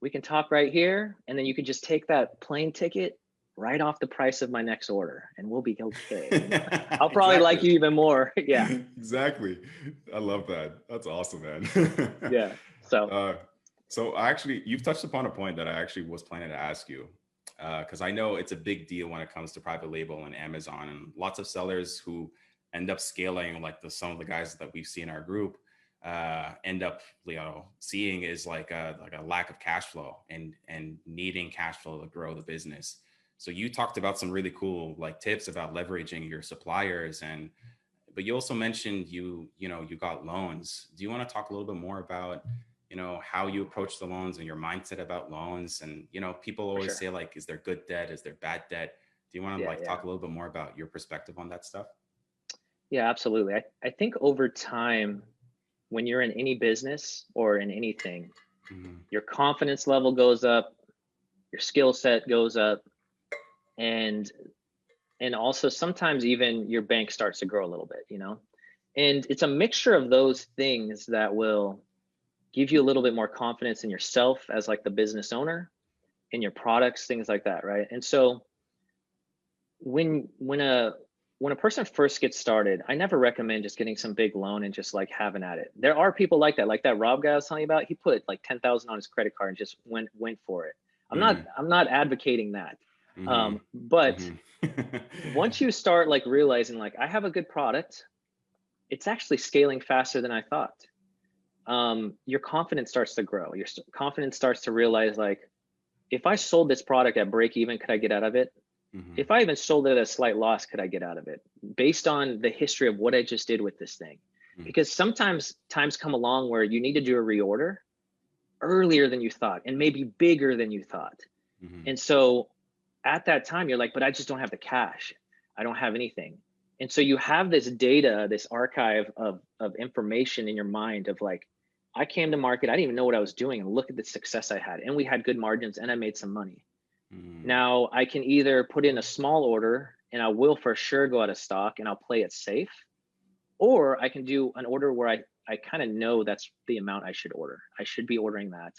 we can talk right here, and then you could just take that plane ticket right off the price of my next order, and we'll be okay. I'll probably like Exactly. you even more. Yeah. Exactly. I love that. That's awesome, man. Yeah. So uh, so actually, you've touched upon a point that I actually was planning to ask you, because I know it's a big deal when it comes to private label and Amazon, and lots of sellers who end up scaling, like some of the guys that we've seen in our group, end up seeing is like a lack of cash flow and needing cash flow to grow the business. So you talked about some really cool like tips about leveraging your suppliers, and but you also mentioned you got loans. Do you want to talk a little bit more about how you approach the loans and your mindset about loans? And people for always sure. say like, is there good debt, is there bad debt? Do you want to Yeah. like Yeah. talk a little bit more about your perspective on that stuff? Yeah. Absolutely. I think over time, when you're in any business or in anything, Hmm. your confidence level goes up, your skill set goes up, and also sometimes even your bank starts to grow a little bit. And it's a mixture of those things that will give you a little bit more confidence in yourself as like the business owner, in your products, things like that, right? And so when a person first gets started, I never recommend just getting some big loan and just like having at it. There are people like that Rob guy I was telling you about. He put like 10,000 on his credit card and just went for it. I'm not Hmm. I'm not advocating that. Hmm. But Hmm. Once you start like realizing like I have a good product, it's actually scaling faster than I thought. Your confidence starts to grow. Your confidence starts to realize like, if I sold this product at break even, could I get out of it? Mhm, If I even sold it at a slight loss, could I get out of it? Based on the history of what I just did with this thing. mhm, Because sometimes times come along where you need to do a reorder earlier than you thought and maybe bigger than you thought. mhm, And so at that time, you're like, but I just don't have the cash. I don't have anything. And so you have this data, this archive of information in your mind of like, I came to market, I didn't even know what I was doing. And look at the success I had. And we had good margins and I made some money. mhm. Now I can either put in a small order and I will for sure go out of stock and I'll play it safe, or I can do an order where I kind of know that's the amount I should order. I should be ordering that.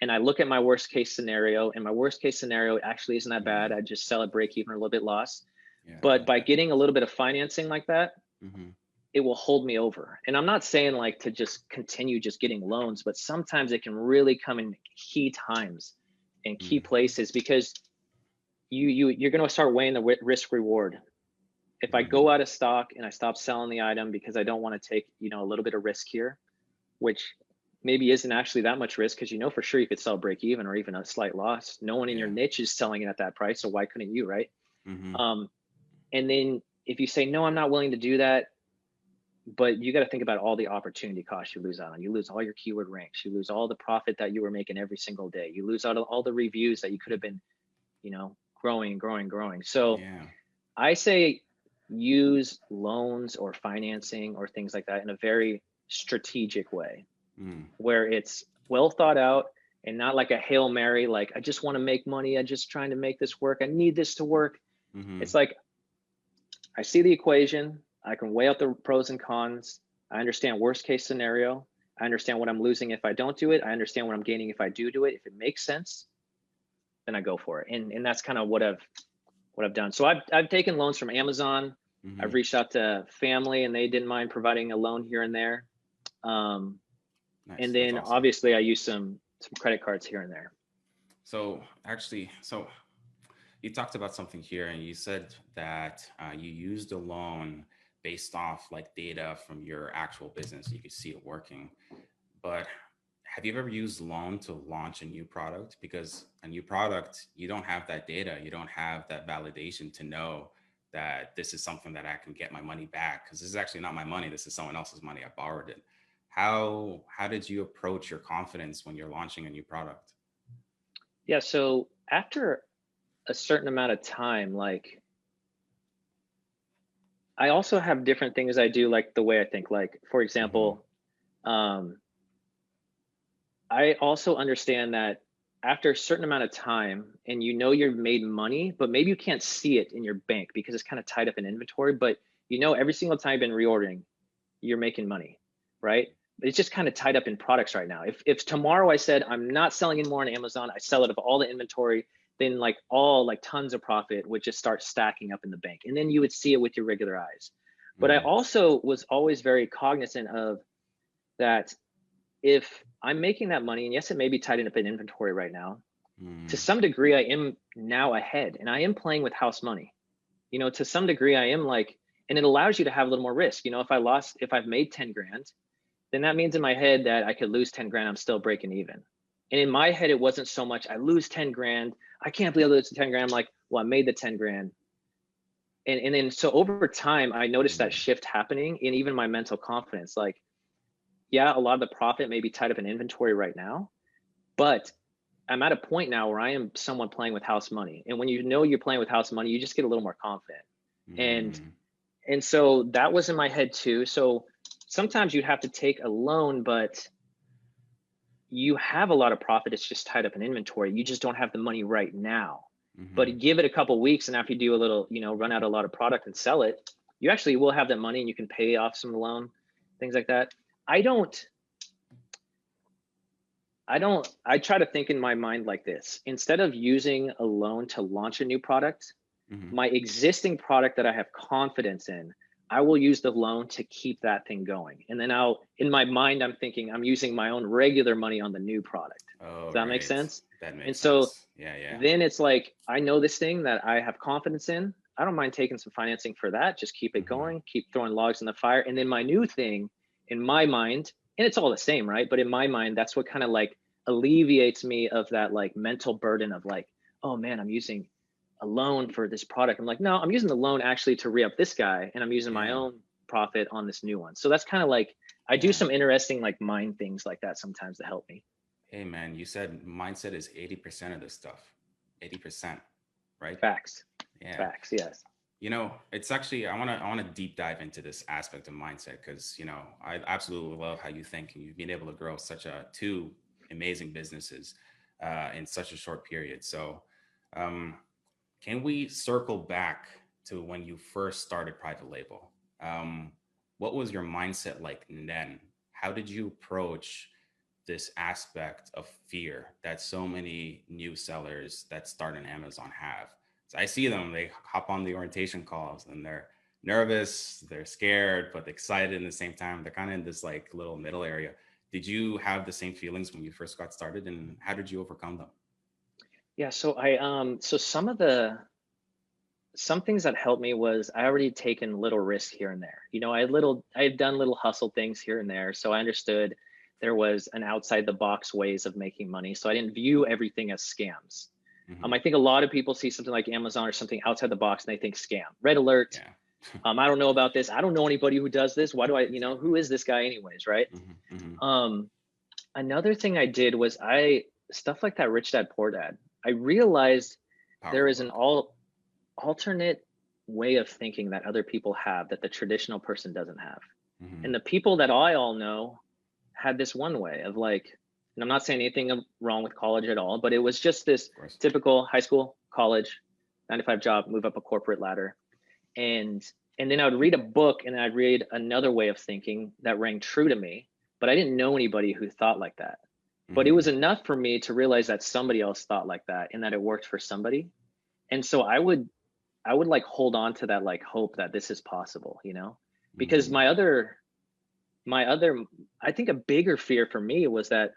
And I look at my worst case scenario, and my worst case scenario actually isn't that bad. Yeah, I just sell at break even or a little bit loss. yeah, I But like by that. getting a little bit of financing like that, Mhm, it will hold me over. And I'm not saying like to just continue just getting loans, but sometimes it can really come in key times and key mm, places because you're going to start weighing the risk reward. If I go mhm. out of stock and I stop selling the item because I don't want to take, a little bit of risk here, which maybe isn't actually that much risk because you know for sure you could sell break even or even a slight loss. No one in your Yeah. niche is selling it at that price, so why couldn't you, right? Mhm, Um, and then if you say no, I'm not willing to do that, but you got to think about all the opportunity costs you lose out on. You lose all your keyword ranks. You lose all the profit that you were making every single day. You lose out all the reviews that you could have been, growing, growing, growing. So yeah. I say use loans or financing or things like that in a very strategic way Mm, where it's well thought out and not like a Hail Mary, like, I just want to make money. I'm just trying to make this work. I need this to work. mhm, It's like, I see the equation. I can weigh out the pros and cons. I understand worst case scenario. I understand what I'm losing if I don't do it. I understand what I'm gaining if I do it. If it makes sense, then I go for it. And that's kind of what I've done. So I've taken loans from Amazon. I've mhm. reached out to family and they didn't mind providing a loan here and there. Um, Nice, and that's then awesome. obviously I use some credit cards here and there. So actually, you talked about something here, and you said that you used a loan based off like data from your actual business. You could see it working. But have you ever used loan to launch a new product? Because a new product, you don't have that data, you don't have that validation to know that this is something that I can get my money back. Because this is actually not my money. This is someone else's money. I borrowed it. How did you approach your confidence when you're launching a new product? Yeah. So after a certain amount of time, like I also have different things I do, like the way I think. Like, for Mm-hmm. example, um, I also understand that after a certain amount of time and you've made money, but maybe you can't see it in your bank because it's kind of tied up in inventory, but every single time you've been reordering, you're making money, right? It's just kind of tied up in products right now. If tomorrow I said I'm not selling anymore on Amazon, I sell it of all the inventory, then like tons of profit would just start stacking up in the bank. And then you would see it with your regular eyes. But I Mm-hmm. also was always very cognizant of that if I'm making that money, and yes, it may be tied up in inventory right now, to Mm-hmm. some degree, I am now ahead and I am playing with house money. To some degree, I am like, and it allows you to have a little more risk. If I've made 10 grand, then that means in my head that I could lose 10 grand, I'm still breaking even. And in my head, it wasn't so much, I lose 10 grand. I can't believe I lose 10 grand. I'm like, well, I made the 10 grand. And then so over time, I noticed that shift happening in even my mental confidence. Like, yeah, a lot of the profit may be tied up in inventory right now, but I'm at a point now where I am someone playing with house money. And when you're playing with house money, you just get a little more confident. And Mm-hmm. and so that was in my head too. So sometimes you'd have to take a loan, but you have a lot of profit. It's just tied up in inventory. You just don't have the money right now. Mm-hmm. But give it a couple weeks, and after you do a little, run out a lot of product and sell it, you actually will have that money, and you can pay off some loan, things like that. I don't. I try to think in my mind like this. Instead of using a loan to launch a new product, Mm-hmm. my existing product that I have confidence in, I will use the loan to keep that thing going. And then in my mind, I'm thinking I'm using my own regular money on the new product. Oh, Does that make right. sense? That And makes so sense. Yeah, yeah. then it's like, I know this thing that I have confidence in. I don't mind taking some financing for that. Just keep it Hmm. going, keep throwing logs in the fire. And then my new thing in my mind, and it's all the same, right? But in my mind, that's what kind of like alleviates me of that like mental burden of like, oh man, I'm using a loan for this product. I'm like, no, I'm using the loan actually to re-up this guy, and I'm using my Yeah. own profit on this new one. So that's kind of like I do Yeah. some interesting like mind things like that sometimes to help me. Hey man, you said mindset is 80% of this stuff. 80%, right? Facts. Yeah. Facts. Yes. You know, it's actually I want to deep dive into this aspect of mindset because I absolutely love how you think and you've been able to grow such a two amazing businesses in such a short period. So, um, can we circle back to when you first started Private Label? Um, what was your mindset like then? How did you approach this aspect of fear that so many new sellers that start on Amazon have? So I see them, they hop on the orientation calls and they're nervous, they're scared, but excited in the same time. They're kind of in this like little middle area. Did you have the same feelings when you first got started and how did you overcome them? Yeah. So so some things that helped me was I already taken little risks here and there. I had done little hustle things here and there. So I understood there was an outside the box ways of making money. So I didn't view everything as scams. Hmm. I think a lot of people see something like Amazon or something outside the box and they think scam. Red alert. Yeah. I don't know about this. I don't know anybody who does this. Why do I, Exactly. who is this guy anyways, right? Hmm. Hmm. Um, Another thing I did was stuff like that Rich Dad Poor Dad. I realized there Powerful is an book. alternate way of thinking that other people have that the traditional person doesn't have. Hmm. And the people that I all know had this one way of like, and I'm not saying anything wrong with college at all, but it was just this Of course. typical high school, college, 9 to 5 job, move up a corporate ladder. And and then I would read a book and I'd read another way of thinking that rang true to me, but I didn't know anybody who thought like that. But it was Hmm. enough for me to realize that somebody else thought like that and that it worked for somebody. And so I would like hold on to that like hope that this is possible, because Hmm. my other I think a bigger fear for me was that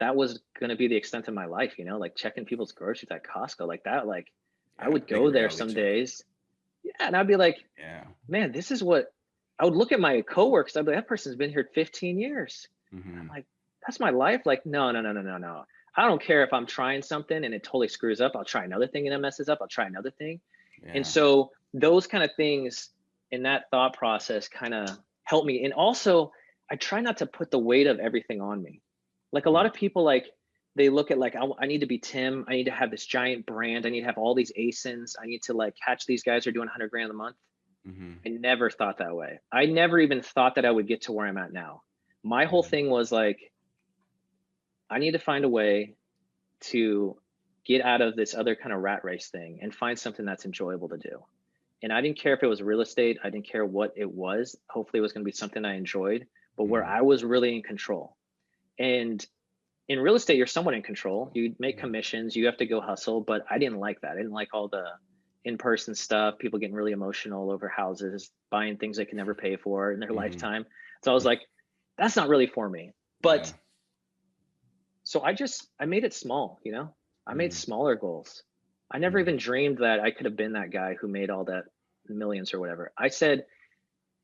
that was going to be the extent of my life, like checking people's groceries at Costco like that. Like I Yeah. would Big go there reality some check. days, yeah, and I'd be like, Yeah. man, this is what I would look at my coworkers. I'd be like, that person's been here 15 years. And I'm Hmm. like, that's my life. Like, no, no, no, no, no, no. I don't care if I'm trying something and it totally screws up. I'll try another thing and it messes up. I'll try another thing. And Yeah. so those kind of things in that thought process kind of help me. And also, I try not to put the weight of everything on me. Like a lot Hmm. of people, like they look at like I need to be Tim. I need to have this giant brand. I need to have all these ASINs. I need to like catch these guys who are doing 100 grand a month. Hmm. I never thought that way. I never even thought that I would get to where I'm at now. My whole Hmm. thing was like, I need to find a way to get out of this other kind of rat race thing and find something that's enjoyable to do. And I didn't care if it was real estate, I didn't care what it was. Hopefully, it was going to be something I enjoyed, but where Hmm. I was really in control. And in real estate, you're somewhat in control. You make Yeah. commissions, you have to go hustle, but I didn't like that. I didn't like all the in-person stuff, people getting really emotional over houses, buying things they can never pay for in their Hmm. lifetime. So I was like, that's not really for me. Yeah. But so I made it small, I made Hmm. smaller goals. I never even Hmm. dreamed that I could have been that guy who made all that millions or whatever. I said,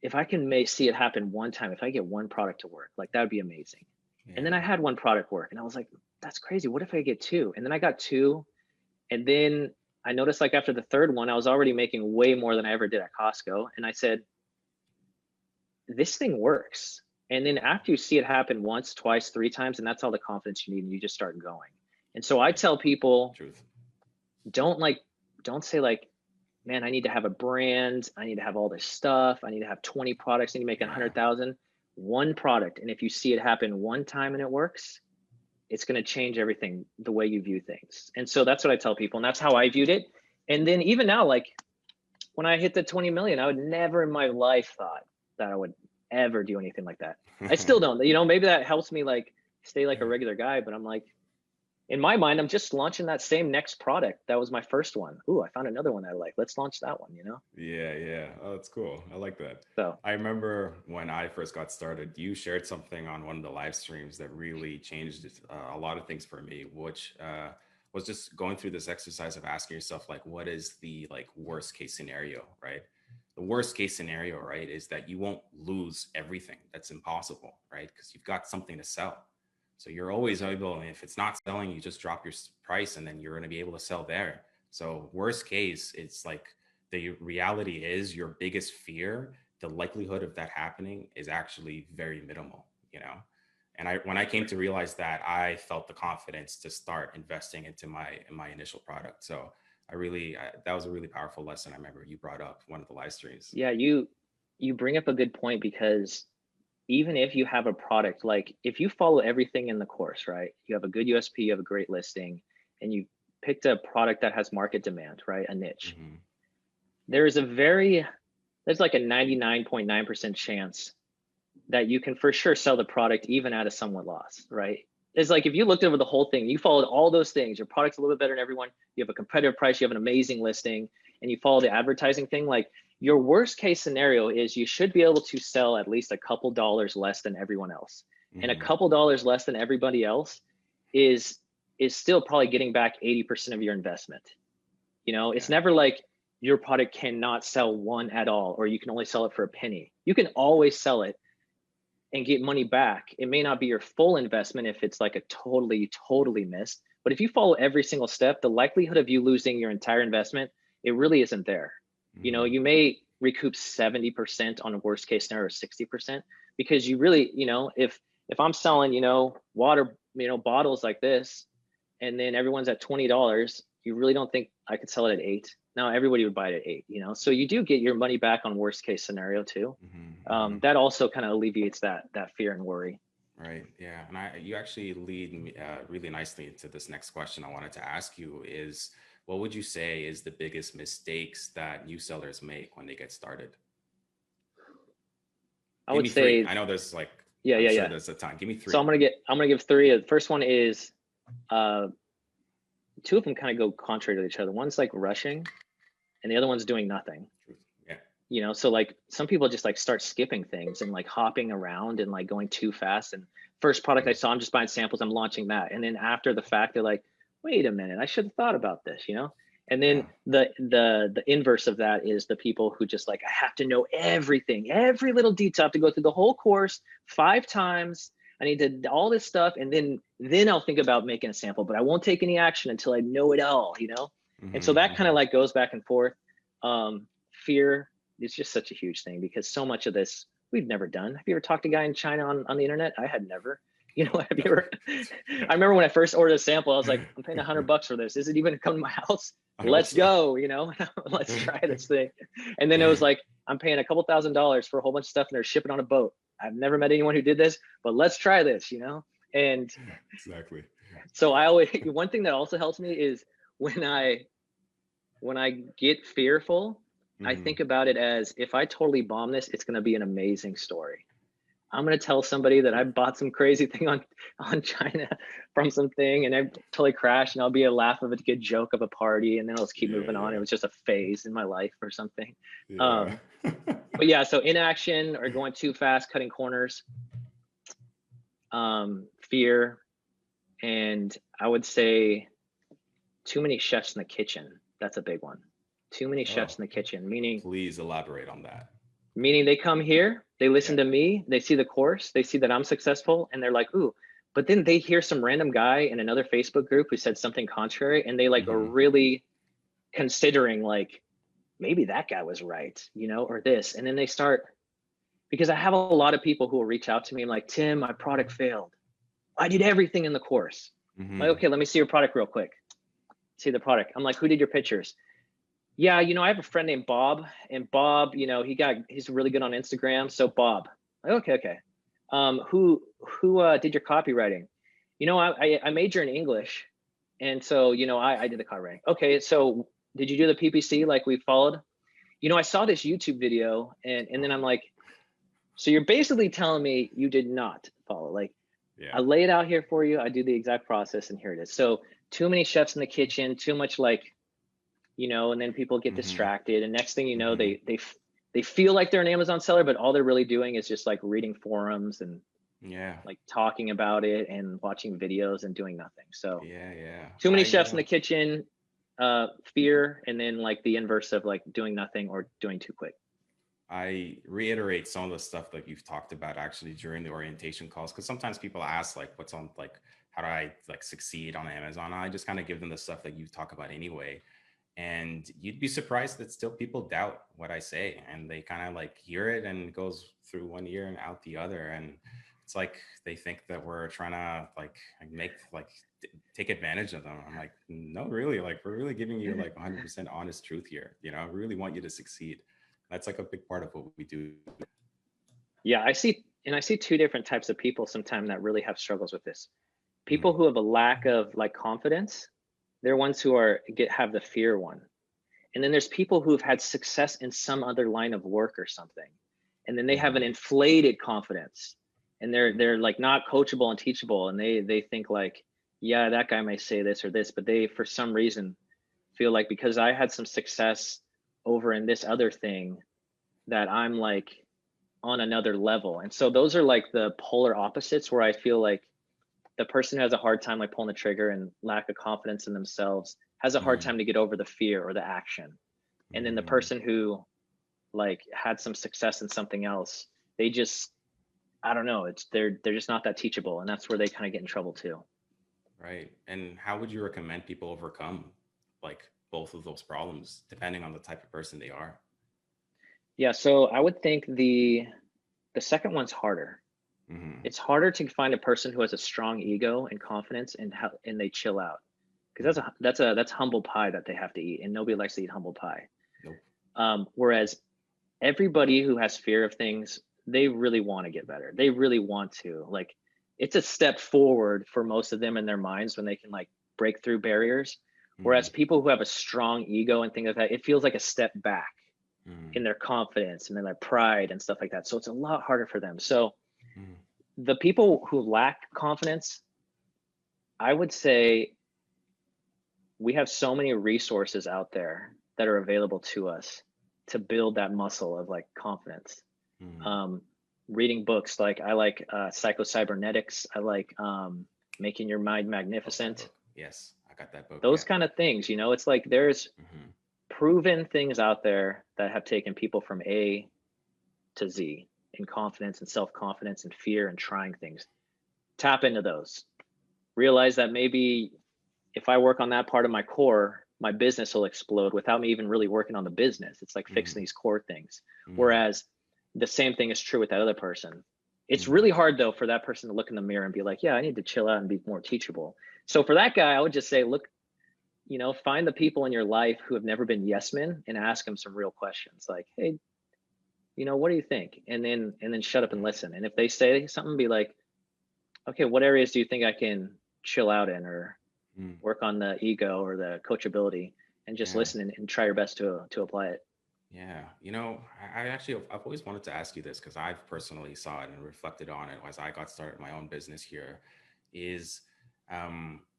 if I can see it happen one time, if I get one product to work, like that would be amazing. And then I Yeah. had one product work and I was like, that's crazy. What if I get two? And then I got two. And then I noticed like after the third one, I was already making way more than I ever did at Costco. And I said, this thing works. And then after you see it happen once, twice, three times, and that's all the confidence you need, and you just start going. And so I tell people, Truth. don't like, don't say like, man, I need to have a brand. I need to have all this stuff. I need to have 20 products. I need to make a Yeah. 100,000. One product. And if you see it happen one time and it works, it's going to change everything, the way you view things. And so that's what I tell people. And that's how I viewed it. And then even now, like when I hit the 20 million, I would never in my life thought that I would ever do anything like that. I still don't, maybe that helps me like stay like a Yeah. regular guy, but I'm like, in my mind, I'm just launching that same next product. That was my first one. Ooh, I found another one I like. Let's launch that one. Yeah, yeah. Oh, that's cool. I like that. So I remember when I first got started, you shared something on one of the live streams that really changed a lot of things for me, which was just going through this exercise of asking yourself, like, what is the like worst case scenario, right? The worst case scenario, right, is that you won't lose everything. That's impossible, right? Because you've got something to sell. So you're always able, and if it's not selling, you just drop your price and then you're going to be able to sell there. So worst case, it's like the reality is your biggest fear, the likelihood of that happening is actually very minimal, you know? And when I came to realize that, I felt the confidence to start investing into my initial product. So that was a really powerful lesson. I remember you brought up one of the live streams. Yeah, you bring up a good point, because even if you have a product, like if you follow everything in the course, right? You have a good USP, you have a great listing, and you picked a product that has market demand, right? A niche. Mm-hmm. There's like a 99.9% chance that you can for sure sell the product even at a somewhat loss, right? It's like if you looked over the whole thing, you followed all those things, your product's a little bit better than everyone, you have a competitive price, you have an amazing listing, and you follow the advertising thing, like your worst case scenario is you should be able to sell at least a couple dollars less than everyone else. Mm-hmm. And a couple dollars less than everybody else is still probably getting back 80% of your investment. You know, it's never like your product cannot sell one at all, or you can only sell it for a penny. You can always sell it and get money back. It may not be your full investment if it's like a totally missed, but if you follow every single step, the likelihood of you losing your entire investment, it really isn't there. You know, you may recoup 70% on a worst case scenario, 60%, because you really, you know, if I'm selling, you know, water, you know, bottles like this, and then everyone's at $20, you really don't think I could sell it at $8? Now everybody would buy it at $8, you know? So you do get your money back on worst case scenario too. That also kind of alleviates that fear and worry. Right. Yeah. And you actually lead me really nicely into this next question I wanted to ask you is, what would you say is the biggest mistakes that new sellers make when they get started? I would say, 3. I know there's like, I'm sure there's a ton. Give me 3. So I'm gonna give 3. The first one is, 2 of them kind of go contrary to each other. One's like rushing, and the other one's doing nothing. Yeah. You know, so like some people just like start skipping things and like hopping around and like going too fast. And first product I saw, I'm just buying samples, I'm launching that. And then after the fact, they're like, wait a minute, I should have thought about this, you know? And then the inverse of that is the people who just like, I have to know everything, every little detail. I have to go through the whole course 5 times. I need to all this stuff, and then I'll think about making a sample, but I won't take any action until I know it all, you know? And so that kind of like goes back and forth. Fear is just such a huge thing, because so much of this we've never done. Have you ever talked to a guy in China on the internet? I had never. You know, have you ever? I remember when I first ordered a sample, I was like, I'm paying $100 for this. Is it even gonna come to my house? Let's go, you know, let's try this thing. And then it was like, I'm paying a couple $1,000s for a whole bunch of stuff and they're shipping on a boat. I've never met anyone who did this, but let's try this, you know? And exactly. So I always, one thing that also helps me is when I get fearful, I think about it as, if I totally bomb this, it's going to be an amazing story. I'm going to tell somebody that I bought some crazy thing on China from something and I totally crashed, and I'll be a laugh of a good joke of a party, and then I'll just keep moving on. It was just a phase in my life or something. But yeah, so inaction or going too fast, cutting corners, fear, and I would say too many chefs in the kitchen. That's a big one. Too many chefs in the kitchen, meaning. Please elaborate on that. Meaning they come here, they listen to me, they see the course, they see that I'm successful, and they're like, ooh, but then they hear some random guy in another Facebook group who said something contrary, and they like are really considering like, maybe that guy was right, you know, or this. And then they start, because I have a lot of people who will reach out to me and like, Tim, my product failed. I did everything in the course. Like, okay, let me see your product real quick. See the product. I'm like, who did your pictures? Yeah, you know, I have a friend named Bob, and Bob, you know, he's really good on Instagram. So Bob, okay. Who did your copywriting? You know, I major in English, and so, you know, I did the copywriting. Okay, so did you do the PPC like we followed? You know, I saw this YouTube video, and then I'm like, so you're basically telling me you did not follow. Like, I lay it out here for you. I do the exact process, and here it is. So too many chefs in the kitchen, too much like, you know, and then people get distracted, and next thing you know, they feel like they're an Amazon seller, but all they're really doing is just like reading forums and Yeah. like talking about it and watching videos and doing nothing. So Yeah. Yeah. too many chefs in the kitchen, fear, and then like the inverse of like doing nothing or doing too quick. I reiterate some of the stuff that you've talked about actually during the orientation calls, because sometimes people ask like, what's on, like, how do I like succeed on Amazon? I just kind of give them the stuff that you talk about anyway. And you'd be surprised that still people doubt what I say, and they kind of like hear it and it goes through one ear and out the other. And it's like they think that we're trying to like make like take advantage of them. I'm like, no, really, like we're really giving you like 100% honest truth here. You know, I really want you to succeed. That's like a big part of what we do. Yeah, I see two different types of people sometimes that really have struggles with this. People Mm, who have a lack of like confidence, they're ones who have the fear one. And then there's people who've had success in some other line of work or something. And then they have an mm, inflated confidence, and mm, they're like not coachable and teachable, and they think like, yeah, that guy might say this or this, but they for some reason feel like because I had some success over in this other thing that I'm like on another level. And so those are like the polar opposites where I feel like the person who has a hard time like pulling the trigger and lack of confidence in themselves has a hard mm, time to get over the fear or the action. And then the mm. person who like had some success in something else, they just, I don't know, it's they're just not that teachable, and that's where they kind of get in trouble too. Right. And how would you recommend people overcome like both of those problems, depending on the type of person they are? Yeah, so I would think the second one's harder. Mm-hmm. It's harder to find a person who has a strong ego and confidence and how and they chill out, because that's humble pie that they have to eat, and nobody likes to eat humble pie. Nope. Whereas everybody who has fear of things, they really want to get better. They really want to like, it's a step forward for most of them in their minds when they can like break through barriers. Whereas Mm, people who have a strong ego and things like that, it feels like a step back in mm, their confidence and in their pride and stuff like that. So it's a lot harder for them. So mm, the people who lack confidence, I would say we have so many resources out there that are available to us to build that muscle of like confidence. mm. um, Reading books, like I like Psycho-Cybernetics. I like Making Your Mind Love that Magnificent. book. Yes, I got that book. Those Yeah. kind of things, it's like there's Mm-hmm. proven things out there that have taken people from A to Z in confidence and self-confidence and fear and trying things. Tap into those. Realize that maybe if I work on that part of my core, my business will explode without me even really working on the business. It's like fixing Mm, these core things. mm, Whereas the same thing is true with that other person. It's mm, really hard though for that person to look in the mirror and be like, yeah, I need to chill out and be more teachable. So for that guy, I would just say, look, find the people in your life who have never been yes men and ask them some real questions like, hey, what do you think? And then shut up and mm, listen. And if they say something, be like, okay, what areas do you think I can chill out in, or mm. work on the ego or the coachability, and just Yeah. listen and try your best to apply it. Yeah. You know, I actually, I've always wanted to ask you this because I've personally saw it and reflected on it as I got started my own business here is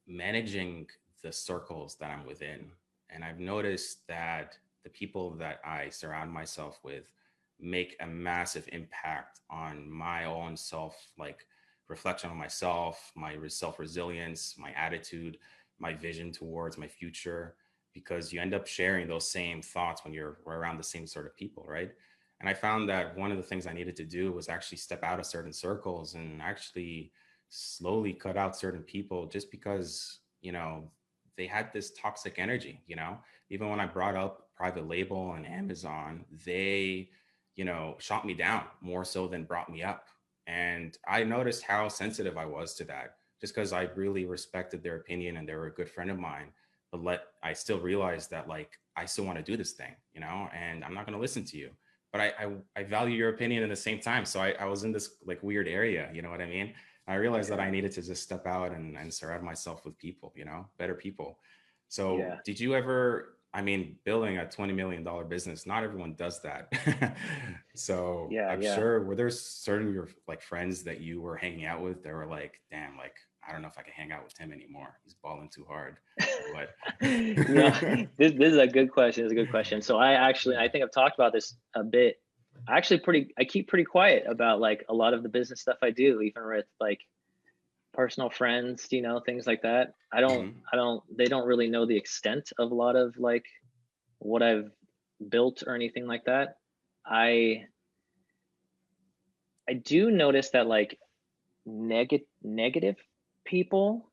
managing the circles that I'm within. And I've noticed that the people that I surround myself with make a massive impact on my own self, like reflection on myself, my self resilience, my attitude, my vision towards my future, because you end up sharing those same thoughts when you're around the same sort of people, right? And I found that one of the things I needed to do was actually step out of certain circles and actually slowly cut out certain people just because, they had this toxic energy, even when I brought up private label and Amazon, they, shot me down more so than brought me up. And I noticed how sensitive I was to that just because I really respected their opinion and they were a good friend of mine. But I still realize that like I still want to do this thing, and I'm not going to listen to you. But I value your opinion at the same time. So I was in this like weird area, you know what I mean? I realized that I Yeah. needed to just step out and surround myself with people, better people. So Yeah. did you ever, I mean, building a $20 million business, not everyone does that. So Yeah. I'm Yeah. sure, were there certain your like friends that you were hanging out with that were like, damn, like, I don't know if I can hang out with Tim anymore. He's balling too hard or what? you know, this is a good question. It's a good question. So I think I've talked about this a bit. I keep pretty quiet about like a lot of the business stuff I do, even with like personal friends, things like that. Hmm. They don't really know the extent of a lot of like what I've built or anything like that. I I do notice that like negative people,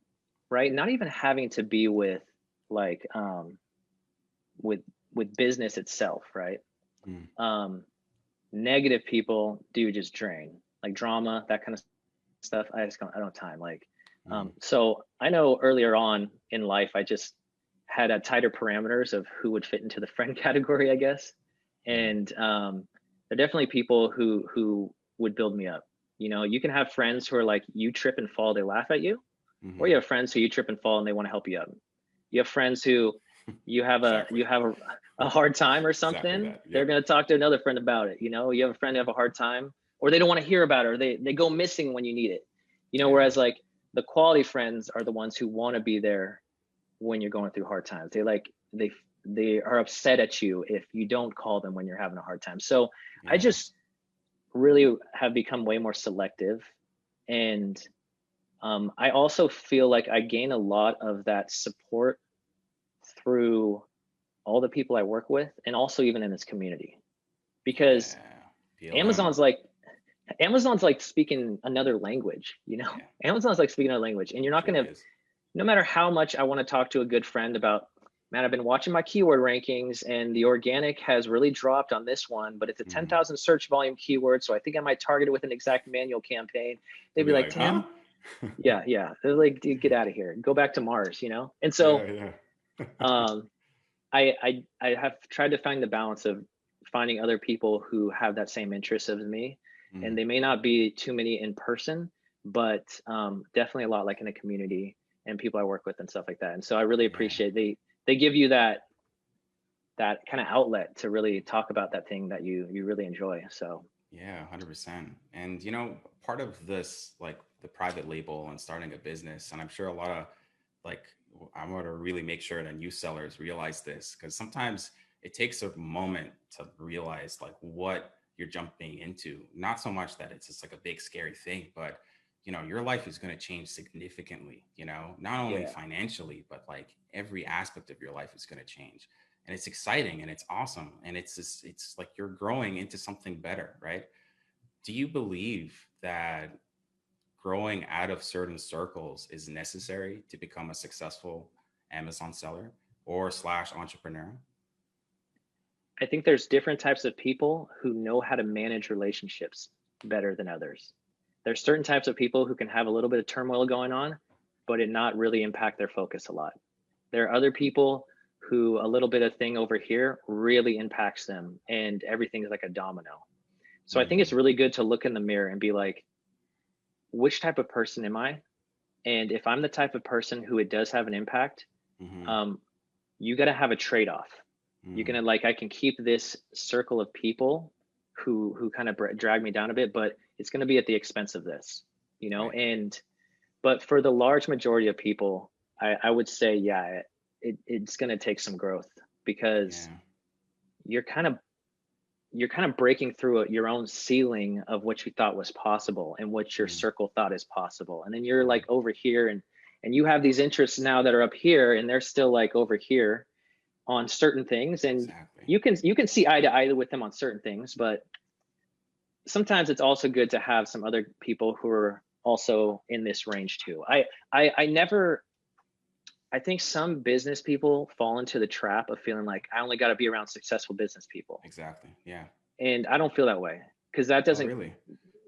right? Not even having to be with like with business itself, right? Mm. Um Negative people do just drain. Like drama, that kind of stuff. I don't have time. Like Mm. so I know earlier on in life I just had a tighter parameters of who would fit into the friend category, I guess. Yeah. And there are definitely people who would build me up. You can have friends who are like you trip and fall, they laugh at you, or you Hmm. have friends who you trip and fall and they want to help you up. You have friends who Exactly. you have a hard time or Exactly something, that. they're Yep. going to talk to another friend about it. You have a friend who have a hard time, or they don't want to hear about it, or they go missing when you need it. Yeah. Whereas like the quality friends are the ones who want to be there when you're going through hard times. They are upset at you if you don't call them when you're having a hard time. So I Yeah. just really have become way more selective. And I also feel like I gain a lot of that support through all the people I work with, and also even in this community. Because Yeah. PLM. Amazon's like Amazon's like speaking another language, Yeah. Amazon's like speaking another language, and you're It not truly gonna, is. no matter how much I want to talk to a good friend about, man, I've been watching my keyword rankings and the organic has really dropped on this one, but it's a Mm. 10,000 search volume keyword, so I think I might target it with an exact manual campaign. They'd They'll be be like, like, huh? Tim, yeah, yeah. They're like, dude, get out of here, go back to Mars. And Yeah. so Yeah. um, I have tried to find the balance of finding other people who have that same interest as me, and Mm. they may not be too many in person, but definitely a lot like in a community and people I work with and stuff like that. And so I really Yeah. appreciate they give you that kind of outlet to really talk about that thing that you really enjoy. So Yeah, 100%. And part of this, like the private label and starting a business, and I'm sure a lot of like, I'm going to really make sure that new sellers realize this because sometimes it takes a moment to realize like what you're jumping into. Not so much that it's just like a big scary thing, but your life is going to change significantly, not only yeah, financially, but like every aspect of your life is going to change, and it's exciting and it's awesome and it's like you're growing into something better, right? Do you believe that growing out of certain circles is necessary to become a successful Amazon seller or slash entrepreneur? I think there's different types of people who know how to manage relationships better than others. There's certain types of people who can have a little bit of turmoil going on, but it not really impact their focus a lot. There are other people who a little bit of thing over here really impacts them and everything is like a domino. So I think it's Mm-hmm. really good to look in the mirror and be like, which type of person am I? And if I'm the type of person who it does have an impact, Mm-hmm. um, you got to have a trade-off. You're Mm-hmm. gonna like, I can keep this circle of people who kind of drag me down a bit, but it's gonna be at the expense of this. Right. And but for the large majority of people, I would say, yeah, it's gonna take some growth because Yeah. you're kind of you're kind of breaking through your own ceiling of what you thought was possible and what your Mm-hmm. circle thought is possible, and then you're Mm-hmm. like over here and you have these interests now that are up here and they're still like over here on certain things, and Exactly. you can see eye to eye with them on certain things, but sometimes it's also good to have some other people who are also in this range too. I never I think some business people fall into the trap of feeling like I only got to be around successful business people, Exactly. Yeah. and I don't feel that way because that Oh, doesn't. really?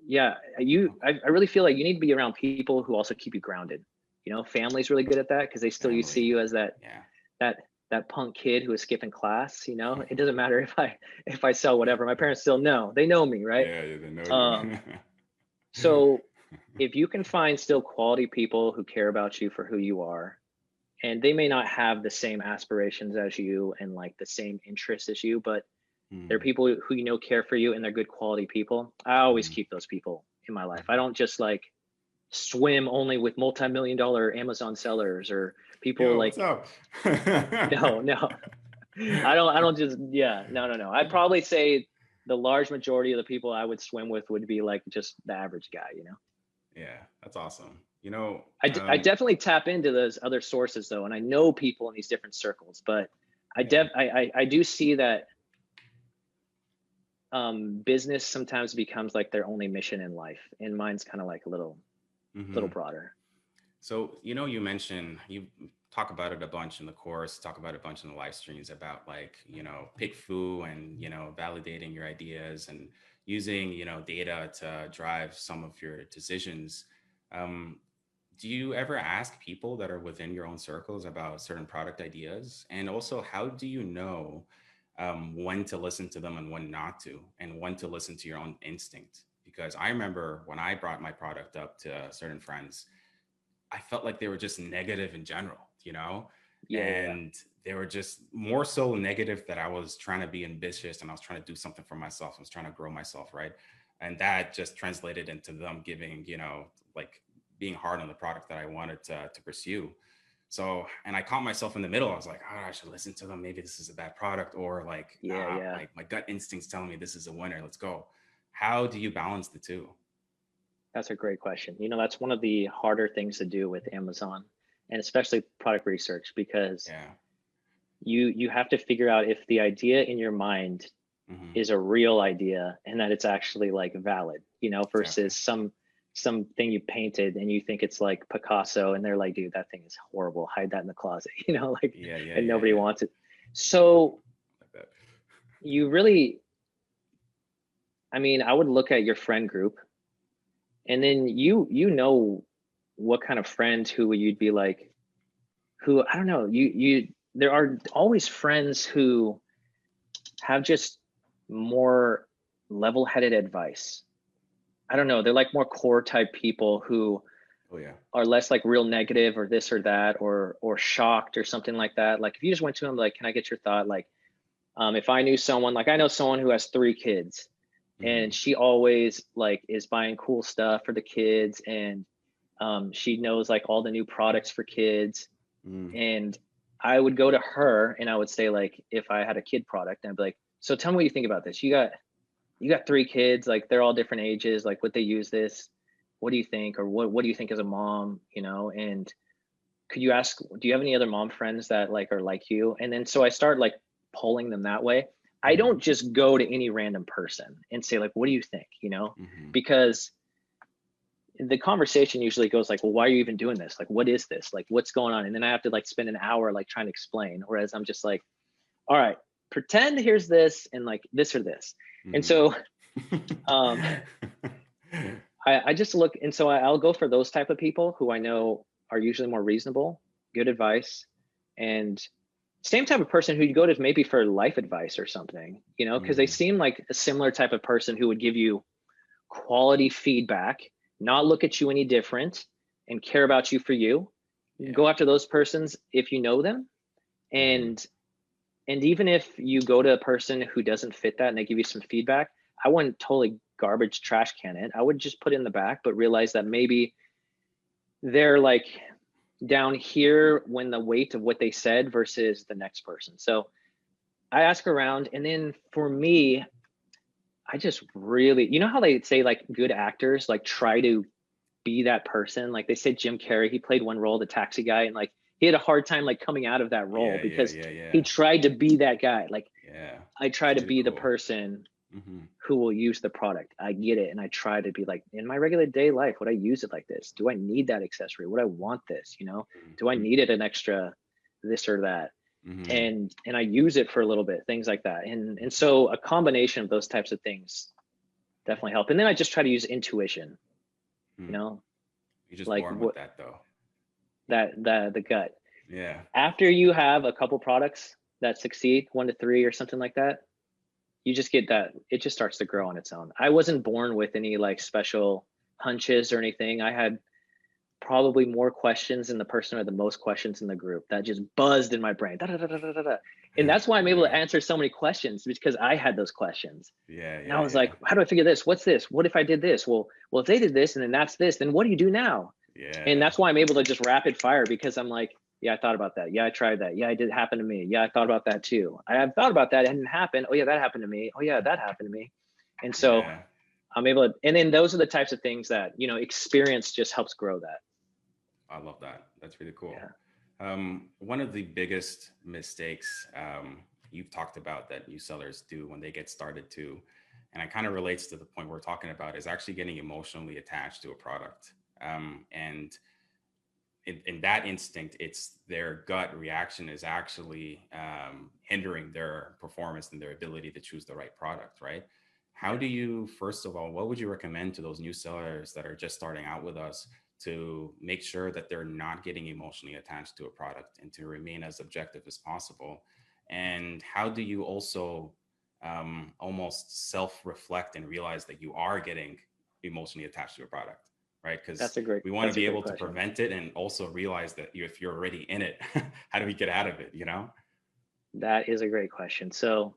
Yeah, Okay. I really feel like you need to be around people who also keep you grounded. Family's really good at that because they still you see Family. you as Yeah. that that punk kid who is skipping class. It doesn't matter if I sell whatever, my parents still know, they know me, right? Yeah. Yeah. They know um you. so if you can find still quality people who care about you for who you are, and they may not have the same aspirations as you and like the same interests as you, but they're Mm-hmm. people who care for you and they're good quality people, I always Mm-hmm. keep those people in my life. I Mm-hmm. don't just like swim only with multi-million dollar Amazon sellers or people Yo, what's like, up? no, no. I don't just, yeah, no, no, no. I'd probably say the large majority of the people I would swim with would be like just the average guy, you know. Yeah, that's awesome. You know, I definitely tap into those other sources though, and I know people in these different circles, but yeah. I do see that business sometimes becomes like their only mission in life, and mine's kind of like a little Hmm. broader. So, you know, you mentioned you talk about it a bunch in the course, talk about it a bunch in the live streams about like, you know, pick foo and, you know, validating your ideas and using, you know, data to drive some of your decisions. Um, do you ever ask people that are within your own circles about certain product ideas? And also, how do you know when to listen to them and when not to, and when to listen to your own instinct? Because I remember when I brought my product up to certain friends, I felt like they were just negative in general, you know? Yeah, yeah, yeah. And they were just more so negative that I was trying to be ambitious and I was trying to do something for myself. I was trying to grow myself, right? And that just translated into them giving, you know, like being hard on the product that I wanted to pursue. So, and I caught myself in the middle. I was like, oh, I should listen to them. Maybe this is a bad product, or like, Yeah, nah, yeah. my gut instincts telling me this is a winner. Let's go. How do you balance the two? That's a great question. You know, that's one of the harder things to do with Amazon, and especially product research, because Yeah. you have to figure out if the idea in your mind Hmm. is a real idea and that it's actually like valid, you know, Exactly. versus something you painted and you think it's like Picasso and they're like, dude, that thing is horrible. Hide that in the closet, you know, like, Yeah. Yeah. and Yeah. nobody Yeah. wants it. So Like that. you really, I mean, I would look at your friend group, and then you know what kind of friend who you'd be like, who, I don't know, you there are always friends who have just more level-headed advice. I don't know, they're like more core type people who Oh yeah. are less like real negative or this or that or shocked or something like that. Like if you just went to them like, can I get your thought? Like if I knew someone, like I know someone who has 3 kids, and Hmm. she always like is buying cool stuff for the kids, and she knows like all the new products for kids. Mm. And I would go to her and I would say like, if I had a kid product, and I'd be like, so tell me what you think about this. You got 3 kids, like they're all different ages, like would they use this? What do you think? Or what do you think as a mom, you know? And could you ask, do you have any other mom friends that like are like you? And then so I start like polling them that way. I Hmm. don't just go to any random person and say like, what do you think, you know? Hmm. Because the conversation usually goes like, well, why are you even doing this? Like, what is this? Like, what's going on? And then I have to like spend an hour like trying to explain. Whereas I'm just like, all right, pretend here's this and like this or this. And Hmm. so um I just look, and so I'll go for those type of people who I know are usually more reasonable, good advice, and same type of person who you go to maybe for life advice or something, you know, because they Mm. seem like a similar type of person who would give you quality feedback, not look at you any different, and care about you for you. Yeah. Go after those persons if you know them, Hmm. and even if you go to a person who doesn't fit that and they give you some feedback, I wouldn't totally garbage trash can it. I would just put it in the back, but realize that maybe they're like down here when the weight of what they said versus the next person. So I ask around, and then for me, I just really, you know how they say like good actors like try to be that person. Like they said Jim Carrey, he played one role, the taxi guy, and like he had a hard time like coming out of that role Yeah. Yeah. because Yeah. he Yeah. tried to be that guy. Like Yeah. I try It's to really be the cool. person Hmm. who will use the product. I get it. And I try to be like, in my regular day life, would I use it like this? Do I need that accessory? Would I want this? You know, do I need it an extra this or that? Hmm. And I use it for a little bit, things like that. And so a combination of those types of things definitely help. And then I just try to use intuition, you Hmm. know, You're just like born with what that, though. the gut. Yeah. After you have a couple products that succeed, 1 to 3 or something like that, you just get that, it just starts to grow on its own. I wasn't born with any like special hunches or anything. I had probably more questions than the person with the most questions in the group that just buzzed in my brain. Da, da, da, da, da, da. And that's why I'm able to Yeah. answer so many questions, because I had those questions. Yeah. And I Yeah. was Yeah. like, how do I figure this? What's this? What if I did this? Well, if they did this and then that's this, then what do you do now? And Yeah. that's why I'm able to just rapid fire, because I'm like, Yeah, I thought about that. Yeah, I tried that. Yeah, it did happen to me. Yeah, I thought about that too. I have thought about that. It didn't happen. Oh yeah, that happened to me. Oh yeah, that happened to me. And so Yeah, I'm able to, and then those are the types of things that, experience just helps grow that. I love that. That's really cool. Yeah. One of the biggest mistakes you've talked about that new sellers do when they get started too, and it kind of relates to the point we're talking about, is actually getting emotionally attached to a product. And in that instinct, it's their gut reaction is actually hindering their performance and their ability to choose the right product, right? How do Yeah. you, first of all, what would you recommend to those new sellers that are just starting out with us to make sure that they're not getting emotionally attached to a product and to remain as objective as possible? And how do you also almost self reflect and realize that you are getting emotionally attached to a product, right? Because we want to That's a be great able to question. prevent it and also realize that if you're already in it, how do we get out of it, you know? That is a great question. So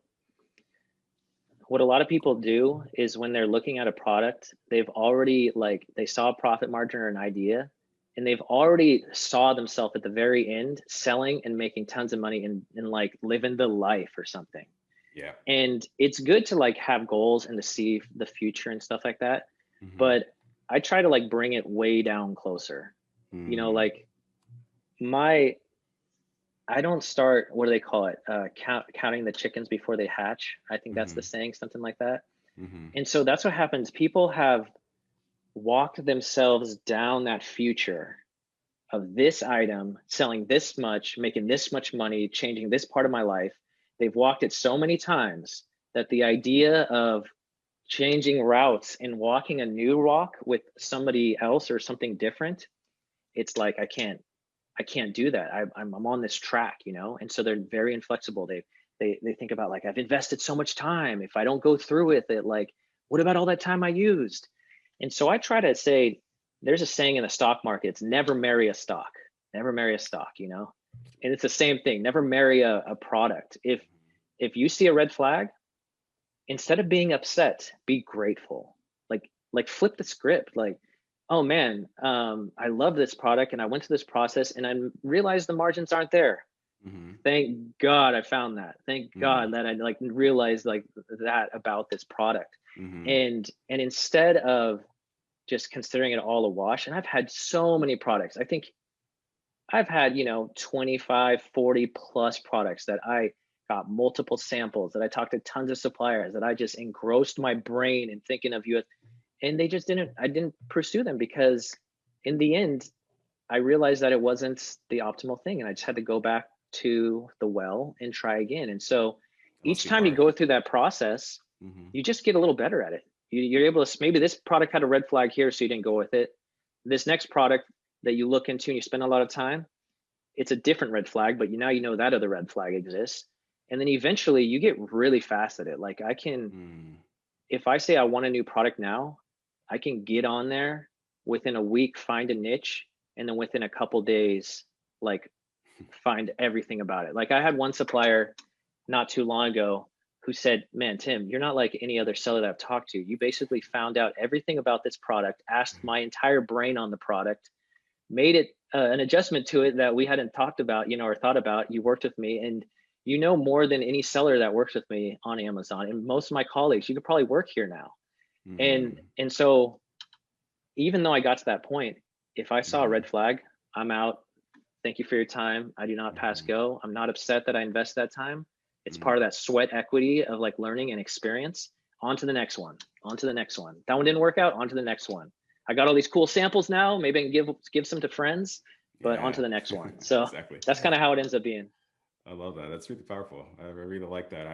what a lot of people do is when they're looking at a product, they've already like they saw a profit margin or an idea, and they've already saw themselves at the very end selling and making tons of money and like living the life or something. Yeah. And it's good to like have goals and to see the future and stuff like that. Hmm. But I try to like bring it way down closer. Mm. Like my I don't start, what do they call it? Counting the chickens before they hatch. I think that's the Hmm. saying, something like that. Hmm. And so that's what happens. People have walked themselves down that future of this item, selling this much, making this much money, changing this part of my life. They've walked it so many times that the idea of changing routes and walking a new walk with somebody else or something different, it's like I can't do that. I'm on this track. And so they're very inflexible. They think about like I've invested so much time. If I don't go through with it, like what about all that time I used? And so I try to say, there's a saying in the stock market: it's never marry a stock, never marry a stock. And it's the same thing. Never marry a product. If you see a red flag, instead of being upset, be grateful. Like flip the script. Like, oh man, I love this product and I went through this process and I realized the margins aren't there. Hmm. Thank God I found that. Thank God Hmm. that I like realized like that about this product. Hmm. And instead of just considering it all a wash, and I've had so many products. I think I've had, 25, 40 plus products that I got multiple samples, that I talked to tons of suppliers, that I just engrossed my brain in thinking of you. And they just I didn't pursue them because in the end, I realized that it wasn't the optimal thing. And I just had to go back to the well and try again. And so It must each be time you hard. go through that process, Hmm. you just get a little better at it. You're able to, maybe this product had a red flag here, so you didn't go with it. This next product that you look into and you spend a lot of time, it's a different red flag, but now you know that other red flag exists. And then eventually you get really fast at it. Like I can, Mm. if I say I want a new product now, I can get on there within a week, find a niche, and then within a couple days, like find everything about it. Like I had one supplier not too long ago who said, "Man, Tim, you're not like any other seller that I've talked to. You basically found out everything about this product, asked my entire brain on the product, made it an adjustment to it that we hadn't talked about, or thought about. You worked with me, and you know more than any seller that works with me on Amazon, and most of my colleagues. You could probably work here now." Hmm. And so even though I got to that point, if I saw a Hmm. red flag, I'm out. Thank you for your time. I do not pass Hmm. go. I'm not upset that I invest that time. It's part of Hmm. that sweat equity of like learning and experience. On to the next one. On to the next one. That one didn't work out. On to the next one. I got all these cool samples now. Maybe I can give some to friends, but on to Yeah, the next one. So exactly. that's kind of how it ends up being. I love that. That's really powerful. I really like that.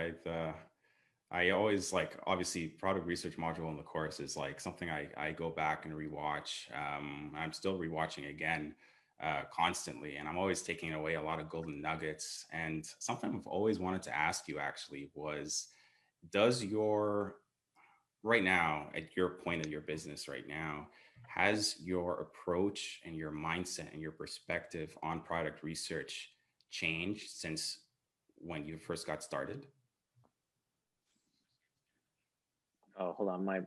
I always like, obviously, product research module in the course is like something I go back and rewatch. I'm still rewatching again constantly, and I'm always taking away a lot of golden nuggets. And something I've always wanted to ask you actually was, does your right now, at your point of your business right now, has your approach and your mindset and your perspective on product research changed since when you first got started? Oh, hold on. My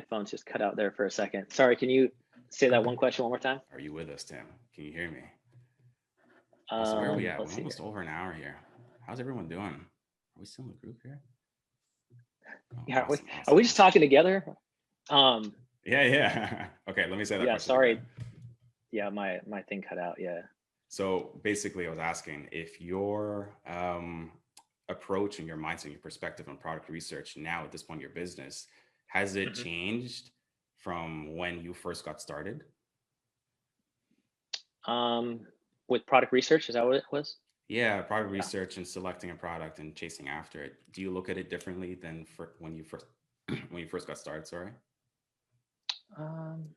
phone's just cut out there for a second. Sorry. Can you say that one question one more time? Are you with us, Tim? Can you hear me? So where are we at? Let's We're see here. almost over an hour here. How's everyone doing? Are we still in the group here? Oh, Yeah, awesome, are awesome, we just awesome. talking together? Um, Yeah, yeah. Okay, let me say that yeah, question again. sorry. Yeah, my thing cut out. Yeah. So basically, I was asking if your approach and your mindset, and your perspective on product research now at this point in your business, has it Mhm. changed from when you first got started? Um, with product research, is that what it was? Yeah, product Yeah. research and selecting a product and chasing after it. Do you look at it differently than for when you first when you first got started? Sorry. Um,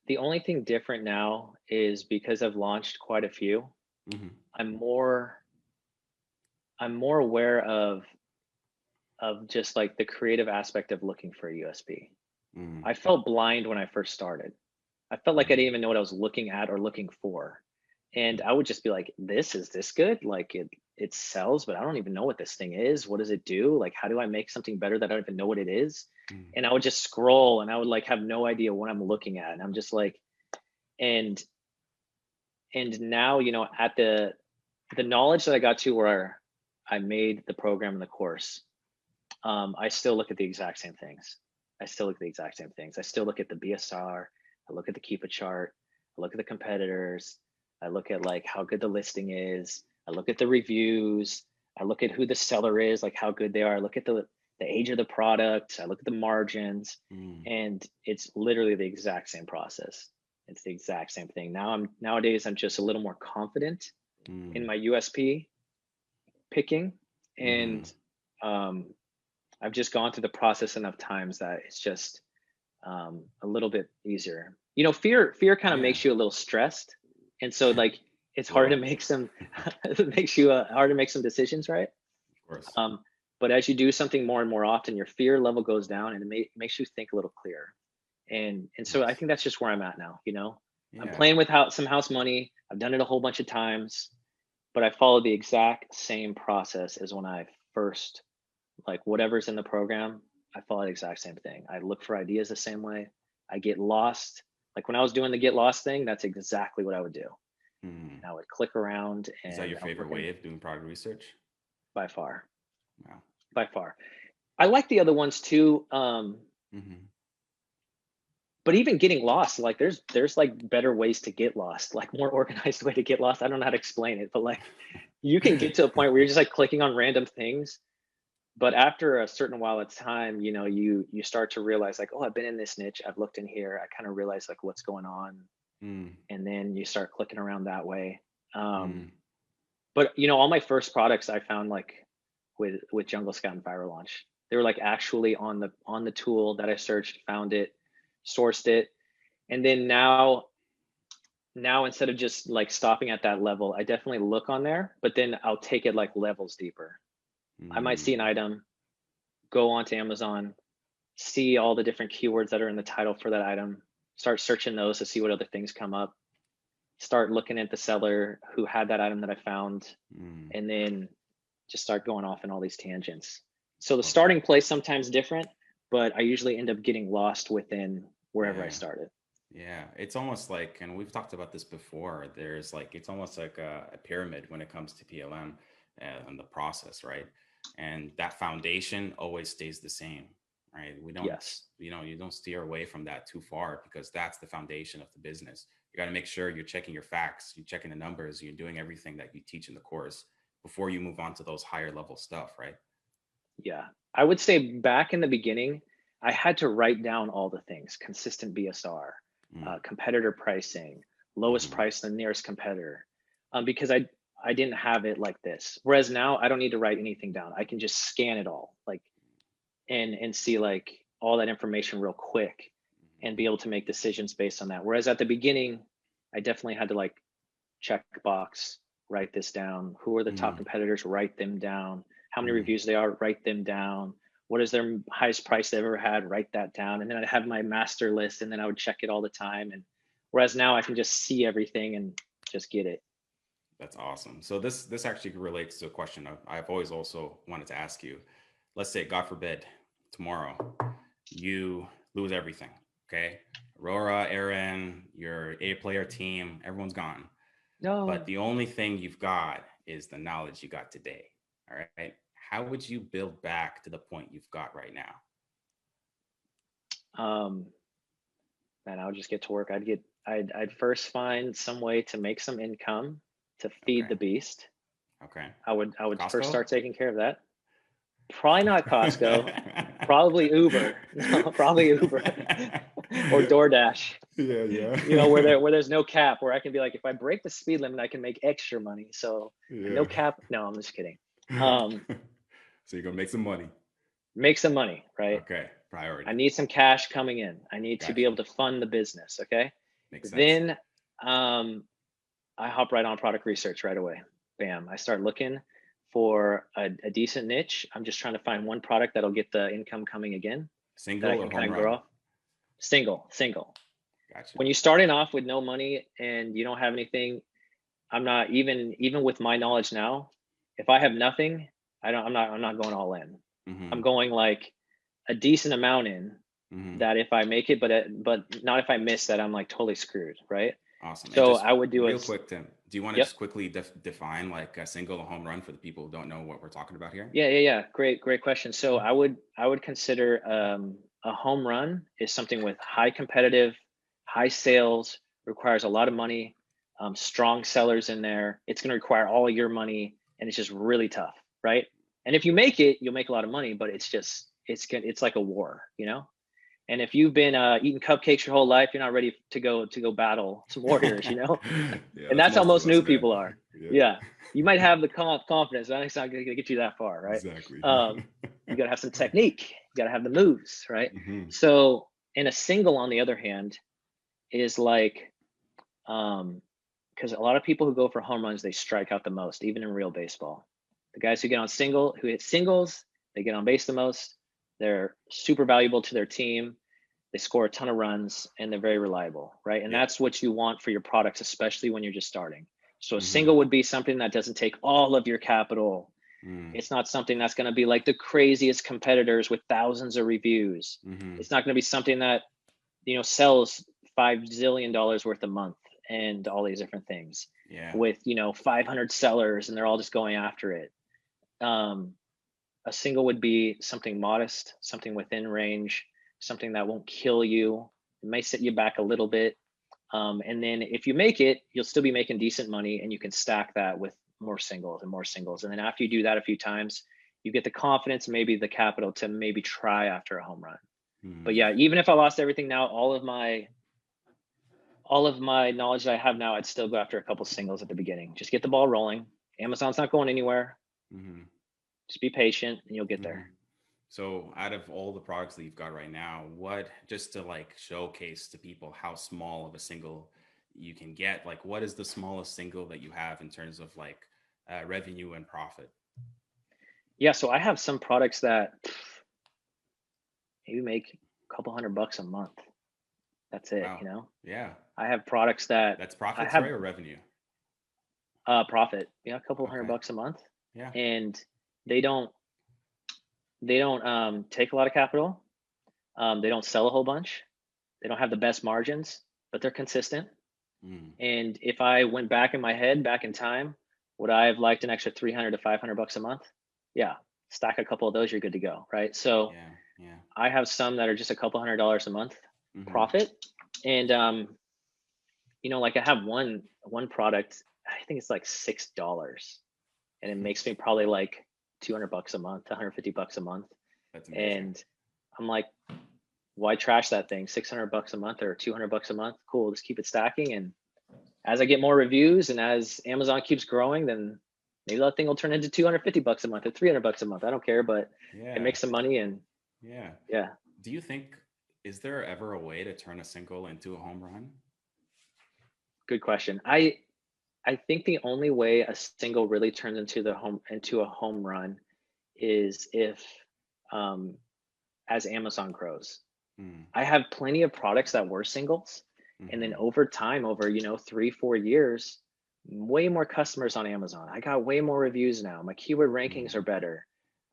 the only thing different now is because I've launched quite a few, Mm-hmm. I'm more I'm more aware of just like the creative aspect of looking for a USB. Mm-hmm. I felt blind when I first started. I felt like I Mm-hmm. didn't even know what I was looking at or looking for. And I would just be like, is this good? Like it sells, but I don't even know what this thing is. What does it do? Like, how do I make something better that I don't even know what it is? And I would just scroll and I would like have no idea what I'm looking at. And I'm just like, and now, at the knowledge that I got to where I made the program and the course, I still look at the exact same things. I still look at the exact same things. I still look at the BSR. I look at the Keepa chart. I look at the competitors. I look at like how good the listing is. I look at the reviews. I look at who the seller is, like how good they are. I look at the age of the product. I look at the margins, Mm-hmm. and it's literally the exact same process. It's the exact same thing. Nowadays I'm just a little more confident in my USP picking, Mm-hmm. and um, I've just gone through the process enough times that it's just a little bit easier. Fear kind of Yeah, makes you a little stressed, and so like it's a hard to little, make some. It makes you hard to make some decisions, right? of course. Um, but as you do something more and more often, your fear level goes down, and makes you think a little clearer. And so I Nice. think that's just where I'm at now. I'm Yeah. playing with some house money. I've done it a whole bunch of times, but I follow the exact same process as when I first, like, whatever's in the program, I follow the exact same thing. I look for ideas the same way. I get lost. Like when I was doing the get lost thing, that's exactly what I would do. Mm. And I would click around Is that and your I was favorite looking way of doing product research? by far, Wow. by far. I like the other ones too. Mm-hmm. But even getting lost, like there's like better ways to get lost, like more organized way to get lost. I don't know how to explain it, but like you can get to a point where you're just like clicking on random things. But after a certain while of time, you start to realize like, oh, I've been in this niche, I've looked in here, I kind of realize like what's going on, Mm. and then you start clicking around that way. um Mm. but all my first products I found like with Jungle Scout and Viral Launch, they were like actually on the tool that I searched, found it, sourced it. And then now instead of just like stopping at that level, I definitely look on there, but then I'll take it like levels deeper. I might see an Mm. item, go onto Amazon, see all the different keywords that are in the title for that item, start searching those to see what other things come up, start looking at the seller who had that item that I found, Mm. and then just start going off in all these tangents. So the Love that. starting place sometimes different, but I usually end up getting lost within wherever I Yeah. started. Yeah. It's almost like, and we've talked about this before, there's like, it's almost like a pyramid when it comes to PLM and the process, right? And that foundation always stays the same, right? We don't, Yes. you don't steer away from that too far because that's the foundation of the business. You got to make sure you're checking your facts, you're checking the numbers, you're doing everything that you teach in the course before you move on to those higher level stuff, right? Yeah. I would say back in the beginning, I had to write down all the things: consistent BSR, Mm. competitor pricing, lowest Hmm. price, the nearest competitor, because I didn't have it like this. Whereas now I don't need to write anything down. I can just scan it all, like, and see like all that information real quick and be able to make decisions based on that. Whereas at the beginning, I definitely had to like check box, write this down. Who are the top Mm. competitors? Write them down. How many Mm. reviews they are? Write them down. What is their highest price they've ever had? Write that down. And then I'd have my master list, and then I would check it all the time. And whereas now I can just see everything and just get it. That's awesome. So this actually relates to a question I've always also wanted to ask you. Let's say, God forbid, tomorrow you lose everything. Okay, Aurora, Aaron, your A player team, everyone's gone. but No. the only thing you've got is the knowledge you got today. All right. How would you build back to the point you've got right now? Um, Man, I would just get to work. I'd first find some way to make some income to feed Okay. the beast. Okay. I would first Costco? start taking care of that. Probably not Costco. Probably Uber. No, probably Uber or DoorDash. Yeah, yeah. Where there's no cap, where I can be like, if I break the speed limit, I can make extra money. So no Yeah. cap. No, I'm just kidding. Um, So you're gonna make some money. make some money, right? Okay. I Priority. need some cash coming in. I need to be Got you. able to fund the business. Okay. Makes sense. Then um, I hop right on product research right away. Bam. I start looking for a decent niche. I'm just trying to find one product that'll get the income coming again that I Single or can kind home of grow run? off. Single. Gotcha. When you're starting off with no money and you don't have anything, I'm not even with my knowledge now, if I have nothing, I'm not going all in. I'm Mm-hmm. going like a decent amount in, Mm-hmm. that if I make it, but not if I miss that, I'm like totally screwed, right? Awesome. And So just I would do real is, quick, Tim, do you want to yep. just quickly define like a single, a home run for the people who don't know what we're talking about here? Yeah. Great question. So I would consider a home run is something with high competitive, high sales, requires a lot of money, strong sellers in there. It's going to require all your money, and it's just really tough, right? And if you make it, you'll make a lot of money, but it's like a war, you know. And if you've been eating cupcakes your whole life, you're not ready to go battle some warriors, you know. Yeah, And that's that's how most of most us, new man. people are. Yeah, Yeah, you might have the confidence, but it's not going to get you that far, right? exactly. You got to have some technique. You got to have the moves, right? Hmm. So, in a single, on the other hand, is like, um, because a lot of people who go for home runs, they strike out the most, even in real baseball. The guys who hit singles, they get on base the most. They're super valuable to their team. They score a ton of runs, and they're very reliable, right? And Yep. that's what you want for your products, especially when you're just starting. So a Hmm. single would be something that doesn't take all of your capital. Mm. It's not something that's going to be like the craziest competitors with thousands of reviews. Hmm. It's not going to be something that, sells $5 zillion worth a month and all these different things Yeah. with, 500 sellers, and they're all just going after it. Um, a single would be something modest, something within range, something that won't kill you. It may set you back a little bit. And then if you make it, you'll still be making decent money, and you can stack that with more singles and more singles. And then after you do that a few times, you get the confidence, maybe the capital to maybe try after a home run. But Mm. yeah, even if I lost everything now, all of my knowledge that I have now, I'd still go after a couple singles at the beginning. Just get the ball rolling. Amazon's not going anywhere. Hmm. Just be patient, and you'll get Hmm. there. So, out of all the products that you've got right now, what, just to like showcase to people how small of a single you can get, like what is the smallest single that you have in terms of like revenue and profit? Yeah, so I have some products that maybe make a couple $100 a month. That's it, Wow. Yeah. I have products that That's I profits, have right? Or revenue? profit, a couple hundred Okay. bucks a month, Yeah. and they don't take a lot of capital. They don't sell a whole bunch. They don't have the best margins, but they're consistent. Mm. And if I went back in my head, back in time, would I have liked an extra 300 to 500 bucks a month? Yeah, stack a couple of those, you're good to go, right? So Yeah. Yeah. I have some that are just a couple $100 a month Hmm. profit, and like I have one product, I think it's like $6, and it makes me probably like 200 bucks a month, 150 bucks a month. That's amazing. And I'm like, why trash that thing? 600 bucks a month or 200 bucks a month. Cool. Just keep it stacking. And as I get more reviews and as Amazon keeps growing, then maybe that thing will turn into 250 bucks a month or 300 bucks a month. I don't care, but it Yeah. makes some money. And Yeah. yeah, Do you think, is there ever a way to turn a single into a home run? good question. I think the only way a single really turns into a home run is if, um, as Amazon grows. Mm. I have plenty of products that were singles, and then Hmm. over time, over 3-4 years, way more customers on Amazon. I got way more reviews now. My keyword rankings Mm. are better.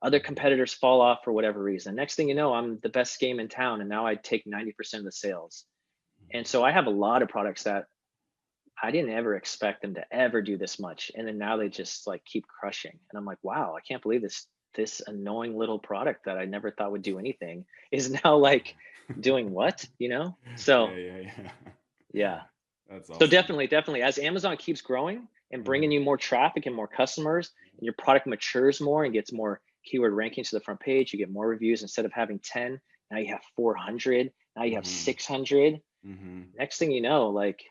Other Hmm. competitors fall off for whatever reason. Next thing you know, I'm the best game in town, and now I take 90% of the sales. And so I have a lot of products that I didn't ever expect them to ever do this much. And then now they just like keep crushing. And I'm like, wow, I can't believe this annoying little product that I never thought would do anything is now like doing what, you know? Yeah, So yeah, yeah. yeah. That's So awesome. definitely, definitely as Amazon keeps growing and bringing Mhm. you more traffic and more customers, and your product matures more and gets more keyword rankings to the front page, you get more reviews instead of having 10, now you have 400, now you have Mhm. 600. Mhm. Next thing you know, like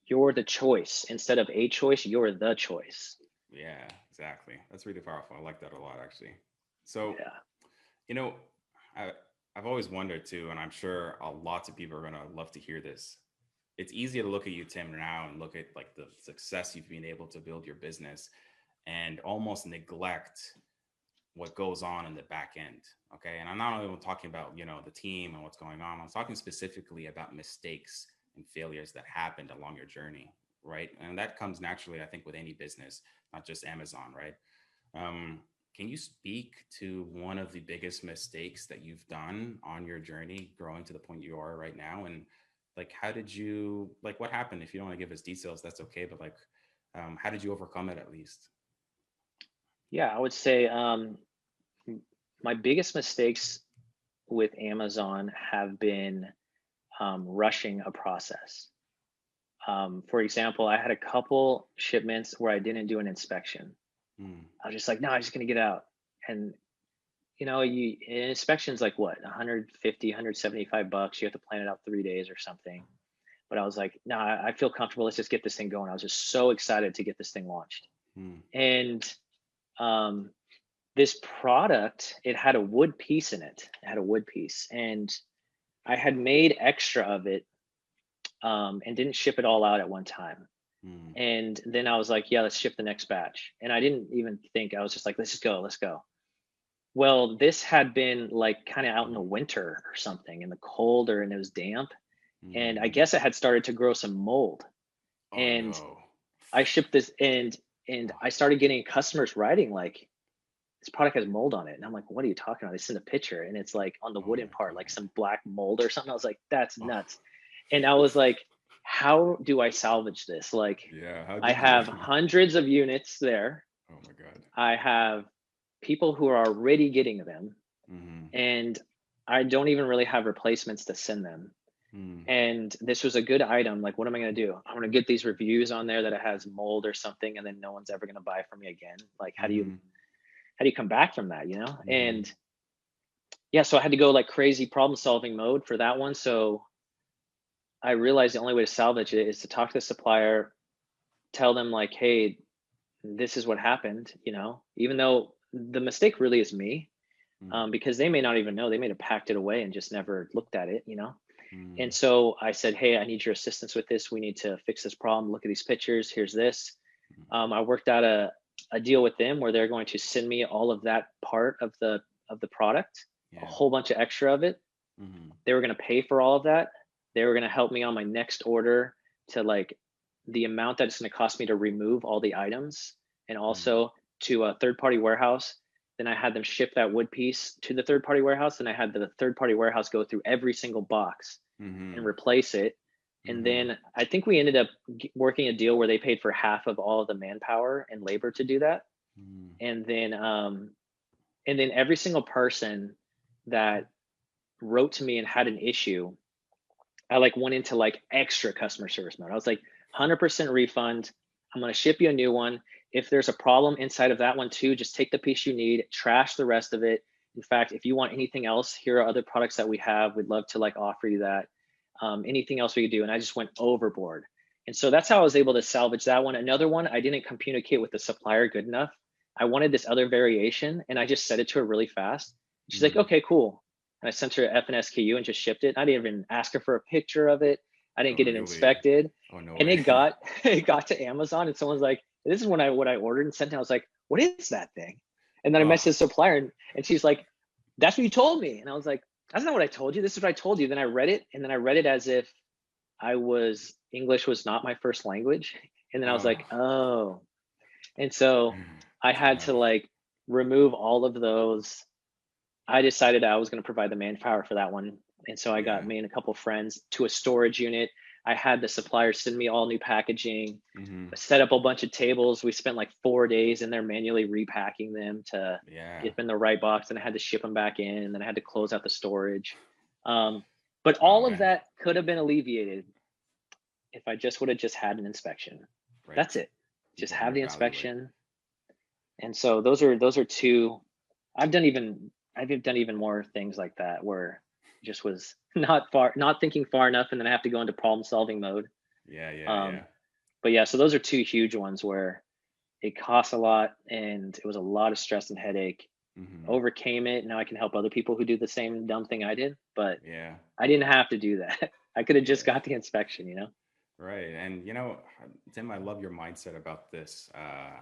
you're the choice instead of a choice, you're the choice. Yeah, exactly. That's really powerful. I like that a lot, actually. So, Yeah. you know, I, I've always wondered too, and I'm sure a lots of people are gonna love to hear this. It's easy to look at you, Tim, now and look at like the success you've been able to build your business and almost neglect what goes on in the back end. Okay. And I'm not even talking about, the team and what's going on. I'm talking specifically about mistakes and failures that happened along your journey. Right. And that comes naturally, I think, with any business, not just Amazon. Right. Um, can you speak to one of the biggest mistakes that you've done on your journey growing to the point you are right now? And like, how did you, like, what happened? If you don't want to give us details, that's okay. But like, how did you overcome it at least? Yeah, I would say my biggest mistakes with Amazon have been rushing a process. For example, I had a couple shipments where I didn't do an inspection. Mm, I was just like, no, I'm just gonna get out. And you an inspection's like what, 150, 175 bucks. You have to plan it out 3 days or something. But I was like, no, I feel comfortable. Let's just get this thing going. I was just so excited to get this thing launched. mm, And um, this product, it had a wood piece in it. It had a wood piece, and I had made extra of it and didn't ship it all out at one time. mm. And then I was like, yeah, let's ship the next batch. And I didn't even think, I was just like, let's just go, let's go. Well, this had been like kind of out in the winter or something in the cold or and it was damp. And I Mm. guess it had started to grow some mold. Oh And no. I shipped this and I started getting customers writing like this product has mold on it. And I'm like, what are you talking about? They sent a picture and it's like on the Oh wooden my part, like God. some black mold or something. I was like, that's Oh. nuts. And I was like, how do I salvage this? Like, Yeah. How I did you? have hundreds of units there. Oh my God. I have people who are already getting them, Mm-hmm. and I don't even really have replacements to send them. Mm. And this was a good item. Like, what am I going to do? I'm going to get these reviews on there that it has mold or something, and then no one's ever going to buy from me again. Like, Mm-hmm. how do you come back from that? You know? Mm-hmm. And yeah, so I had to go like crazy problem solving mode for that one. So I realized the only way to salvage it is to talk to the supplier, tell them like, hey, this is what happened. Even though the mistake really is me, because they may not even know. They may have packed it away and just never looked at it. And Mm-hmm. so I said, hey, I need your assistance with this. We need to fix this problem. Look at these pictures. Here's this. I worked out a deal with them where they're going to send me all of that part of the product, a Yeah. whole bunch of extra of it. Mm-hmm. They were going to pay for all of that. They were going to help me on my next order to like the amount that it's going to cost me to remove all the items and also to a third party warehouse. Then I had them ship that wood piece to the third party warehouse. Then I had the third party warehouse go through every single box and Mm-hmm. replace it. And Mm-hmm. then I think we ended up working a deal where they paid for half of all of the manpower and labor to do that. Mm-hmm. And then every single person that wrote to me and had an issue, I like went into like extra customer service mode. I was like, 100% refund. I'm going to ship you a new one. If there's a problem inside of that one too, just take the piece you need, trash the rest of it. In fact, if you want anything else, here are other products that we have. We'd love to like offer you that. Anything else we could do. And I just went overboard. And so that's how I was able to salvage that one. Another one, I didn't communicate with the supplier good enough. I wanted this other variation and I just said it to her really fast. She's like, Mm-hmm. okay, cool. And I sent her F and SKU and just shipped it. I didn't even ask her for a picture of it. I didn't Oh get it really? inspected. Oh no And way. it got it got to Amazon and someone's like, this is what I ordered and sent it. I was like, what is that thing? And then I messaged Oh. the supplier and she's like, that's what you told me. And I was like, that's not what I told you. This is what I told you. Then I read it and then I read it as if English was not my first language. And then I was Oh. like, oh. And so I had Yeah. to like remove all of those. I decided I was going to provide the manpower for that one. And so I got Yeah. me and a couple friends to a storage unit. I had the supplier send me all new packaging, Hmm. set up a bunch of tables. We spent like 4 days in there manually repacking them to Yeah. get them in the right box, and I had to ship them back in, and then I had to close out the storage. Um, but Wow, all of man. that could have been alleviated if I just would have just had an inspection. Right. That's it. Just People have the undervalue it. inspection. And so those are two. I've done even more things like that where just was not thinking far enough, and then I have to go into problem solving mode. Yeah, yeah, Um, yeah. but yeah, so those are two huge ones where it costs a lot and it was a lot of stress and headache. Hmm. Overcame it. Now I can help other people who do the same dumb thing I did, but Yeah, I didn't have to do that. I could have just yeah. got the inspection. Right. And Tim, I love your mindset about this,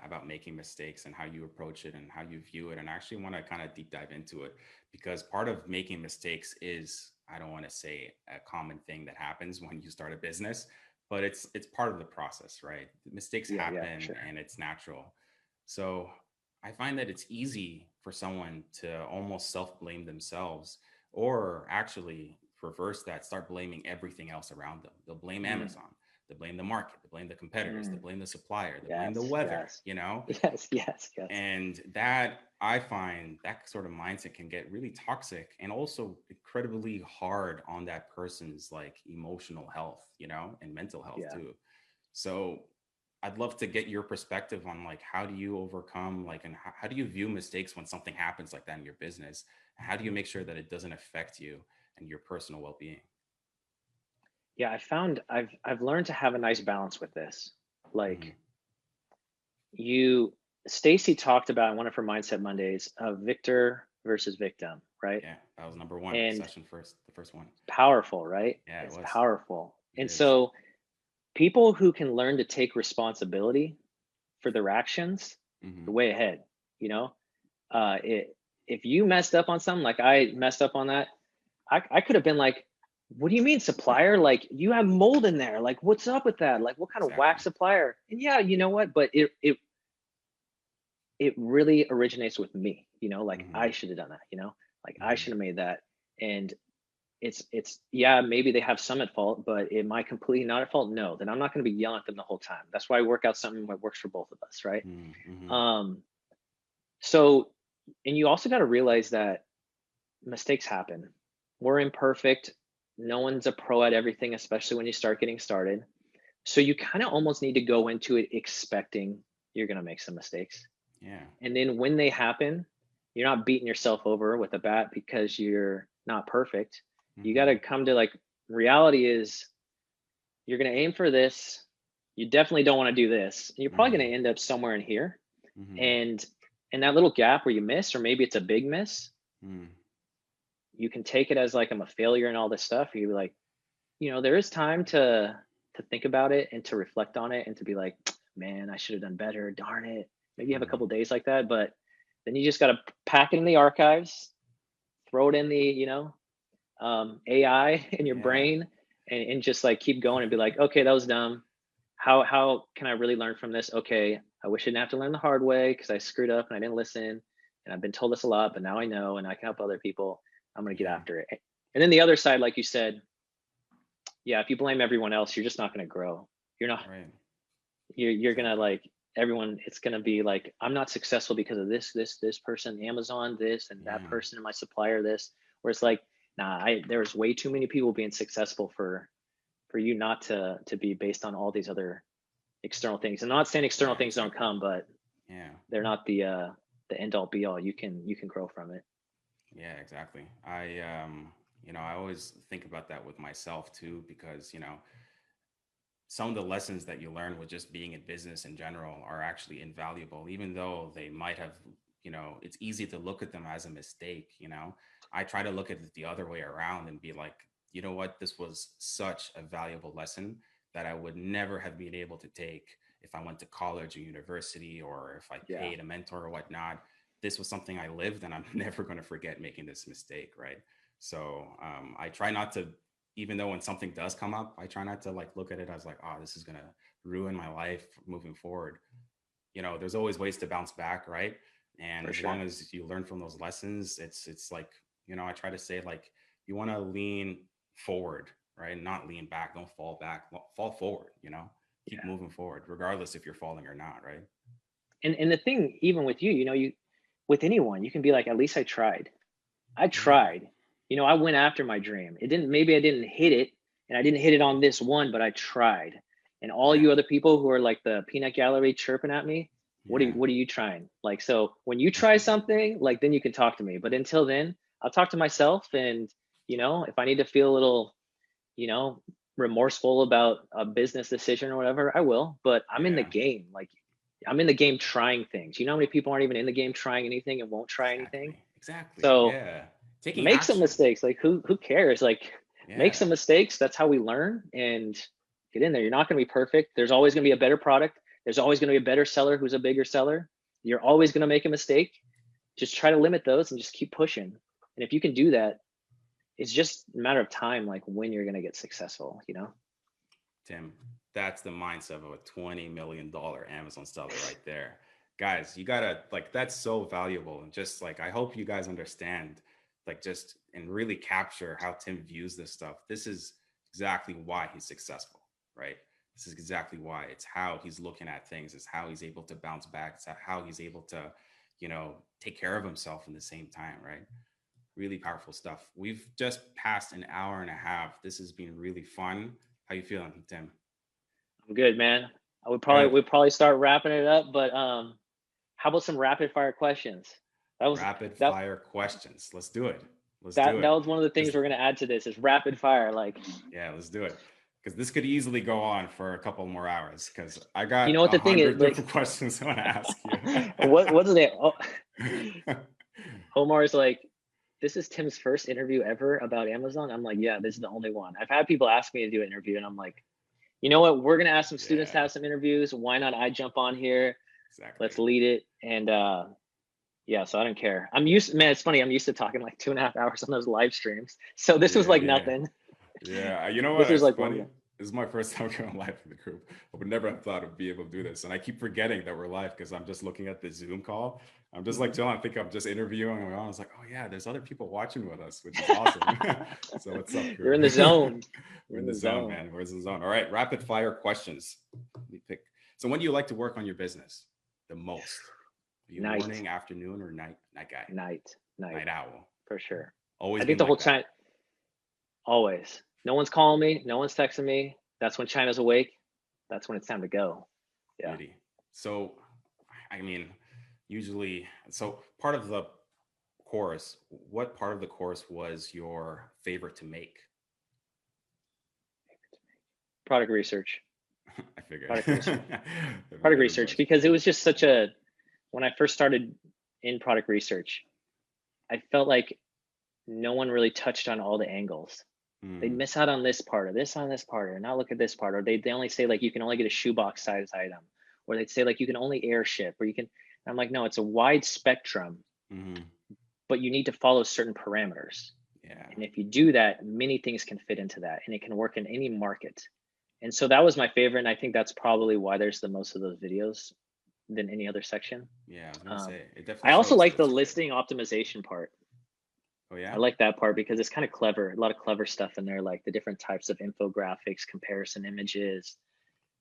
about making mistakes and how you approach it and how you view it. And I actually want to kind of deep dive into it because part of making mistakes is, I don't want to say a common thing that happens when you start a business, but it's part of the process, right? Mistakes Yeah, yeah, for happen sure. and it's natural. So I find that it's easy for someone to almost self-blame themselves or actually reverse that, start blaming everything else around them. They'll blame Mm, Amazon, they blame the market, they blame the competitors, they mm, blame the supplier, they blame the yes, weather, yes, yes, yes, yes. and that, I find that sort of mindset can get really toxic and also incredibly hard on that person's like emotional health, and mental health Yeah. too. So I'd love to get your perspective on like how do you overcome like and how do you view mistakes when something happens like that in your business? How do you make sure that it doesn't affect you and your personal well-being? Yeah, I found I've learned to have a nice balance with this. Hmm. Like you Stacy talked about in one of her mindset Mondays of victor versus victim, right? Yeah, that was number one And session first, the first one. powerful, right? Yeah, it It's was. powerful. It And is. so people who can learn to take responsibility for their actions Hmm. are way ahead, you know? It if you messed up on something like I messed up on that, I could have been like, what do you mean supplier? Like you have mold in there. Like what's up with that? Like what kind of whack Exactly. supplier? And yeah, you know what? But it really originates with me, like I Hmm. should have done that, like I Hmm. should have made that. And it's yeah, maybe they have some at fault, but am I completely not at fault? No, then I'm not going to be yelling at them the whole time. That's why I work out something that works for both of us, right? Hmm. Um, so and you also got to realize that mistakes happen. We're imperfect. No one's a pro at everything, especially when you start getting started. So you kind of almost need to go into it expecting you're going to make some mistakes. Yeah. And then when they happen, you're not beating yourself over with a bat because you're not perfect. You got Hmm. to come to like reality is you're going to aim for this. You definitely don't want to do this. And you're probably going Hmm. to end up somewhere in here. Hmm. And in that little gap where you miss, or maybe it's a big miss, Hmm. you can take it as like I'm a failure and all this stuff. You're like, there is time to think about it and to reflect on it and to be like, man, I should have done better. Darn it. Maybe you have a couple Hmm. days like that, but then you just got to pack it in the archives, throw it in the, AI in your Yeah. brain, and just like keep going and be like, okay, that was dumb. How can I really learn from this? Okay, I wish I didn't have to learn the hard way because I screwed up and I didn't listen. And I've been told this a lot, but now I know and I can help other people. I'm gonna get Yeah. after it. And then the other side, like you said, yeah, if you blame everyone else, you're just not gonna grow. You're not Right. you're gonna Exactly. like everyone, it's gonna be like, I'm not successful because of this person, Amazon, this and that Yeah. person, and my supplier, this. Where it's like, nah, there's way too many people being successful for you not to be based on all these other external things. And I'm not saying external Yeah. things don't Exactly. come, but Yeah. they're not the end all be all. You can grow from it. Yeah. Exactly. I always think about that with myself too, because some of the lessons that you learn with just being in business in general are actually invaluable, even though they might have, it's easy to look at them as a mistake. I try to look at it the other way around and be like, you know what, this was such a valuable lesson that I would never have been able to take if I went to college or university or if I Yeah, paid a mentor or whatnot. This was something I lived and I'm never going to forget making this mistake, right? So I try not to, even though when something does come up, I try not to like look at it as like, oh, this is gonna ruin my life moving forward. There's always ways to bounce back, right? And for as sure. long as you learn from those lessons, it's like, I try to say like you want to lean forward right? Not lean back, don't fall back, fall forward, keep Yeah. moving forward, regardless if you're falling or not, right? And the thing, even with you, you with anyone, you can be like, at least I tried. I Yeah. tried. I went after my dream. It didn't, maybe I didn't hit it and I didn't hit it on this one, but I tried. And all Yeah. you other people who are like the peanut gallery chirping at me, Yeah. what are you trying? Like, so when you try something, like, then you can talk to me. But until then, I'll talk to myself. And, if I need to feel a little, you know, remorseful about a business decision or whatever, I will. But I'm in the Yeah. game. Like, I'm in the game trying things. You know how many people aren't even in the game trying anything and won't try anything? Exactly. Exactly. So Yeah. Taking make some action. mistakes. Like, who cares? Like, make Yeah. some mistakes. That's how we learn, and get in there. You're not going to be perfect. There's always going to be a better product. There's always going to be a better seller who's a bigger seller. You're always going to make a mistake. Just try to limit those and just keep pushing. And if you can do that, it's just a matter of time, like when you're going to get successful. Tim, that's the mindset of a $20 million Amazon seller right there. Guys, you gotta like that's so valuable. And just like I hope you guys understand, like just and really capture how Tim views this stuff. This is exactly why he's successful, right? This is exactly why. It's how he's looking at things, it's how he's able to bounce back, it's how he's able to, take care of himself in the same time, right? Really powerful stuff. We've just passed an hour and a half. This has been really fun. How you feeling, Tim? I'm good, man. I would probably Good. we'd probably start wrapping it up, but how about some rapid fire questions? That was Rapid that fire questions. Let's do it. Let's do that it. was one of the things Because we're gonna add to this is rapid fire. Like, yeah, let's do it. Because this could easily go on for a couple more hours. Because I you got know what a the thing is, hundred like, different questions I want to ask you. what do they? Oh, Omar's like, this is Tim's first interview ever about Amazon. I'm like, yeah, this is the only one. I've had people ask me to do an interview, and I'm like, you know what? We're gonna ask some students to Yeah, have some interviews. Why not I jump on here? exactly. Let's lead it. And yeah, so I don't care. I'm used, man. It's funny. I'm used to talking like 2.5 hours on those live streams. So this was Yeah, like yeah. nothing. Yeah, you know This what? was It's like warming funny. up. This is my first time going live in the group. I would never have thought of being able to do this, and I keep forgetting that we're live because I'm just looking at the Zoom call. I'm just like Mhm. chilling. I think I'm just interviewing. I was like, oh yeah, there's other people watching with us, which is awesome. So what's up, You're crew? in the zone. We're You're in in the the zone, zone. man. Where's the zone? All right, rapid fire questions. Let me pick. So when do you like to work on your business the most? Are you Night, morning, afternoon, or night guy? night, Night owl. for sure. Always I think been the whole like that. time, always. No one's calling me. No one's texting me. That's when China's awake. That's when it's time to go. Yeah. Beauty. So, I mean, usually, so part of the course, what part of the course was your favorite to make? Product research. I figured. Product research. I Product figured as research. much. Because it was just such a, when I first started in product research, I felt like no one really touched on all the angles. They'd Hmm. miss out on this part or this on this part or not look at this part, or they only say like you can only get a shoebox size item, or they'd say like you can only airship, or you can. I'm like, no, it's a wide spectrum, Hmm. but you need to follow certain parameters. Yeah. And if you do that, many things can fit into that, and it can work in any market. And so that was my favorite, and I think that's probably why there's the most of those videos than any other section. Yeah. I was gonna Um, say it definitely I also shows that like the it's great. listing optimization part. Oh I yeah. like that part because it's kind of clever. A lot of clever stuff in there, like the different types of infographics, comparison images,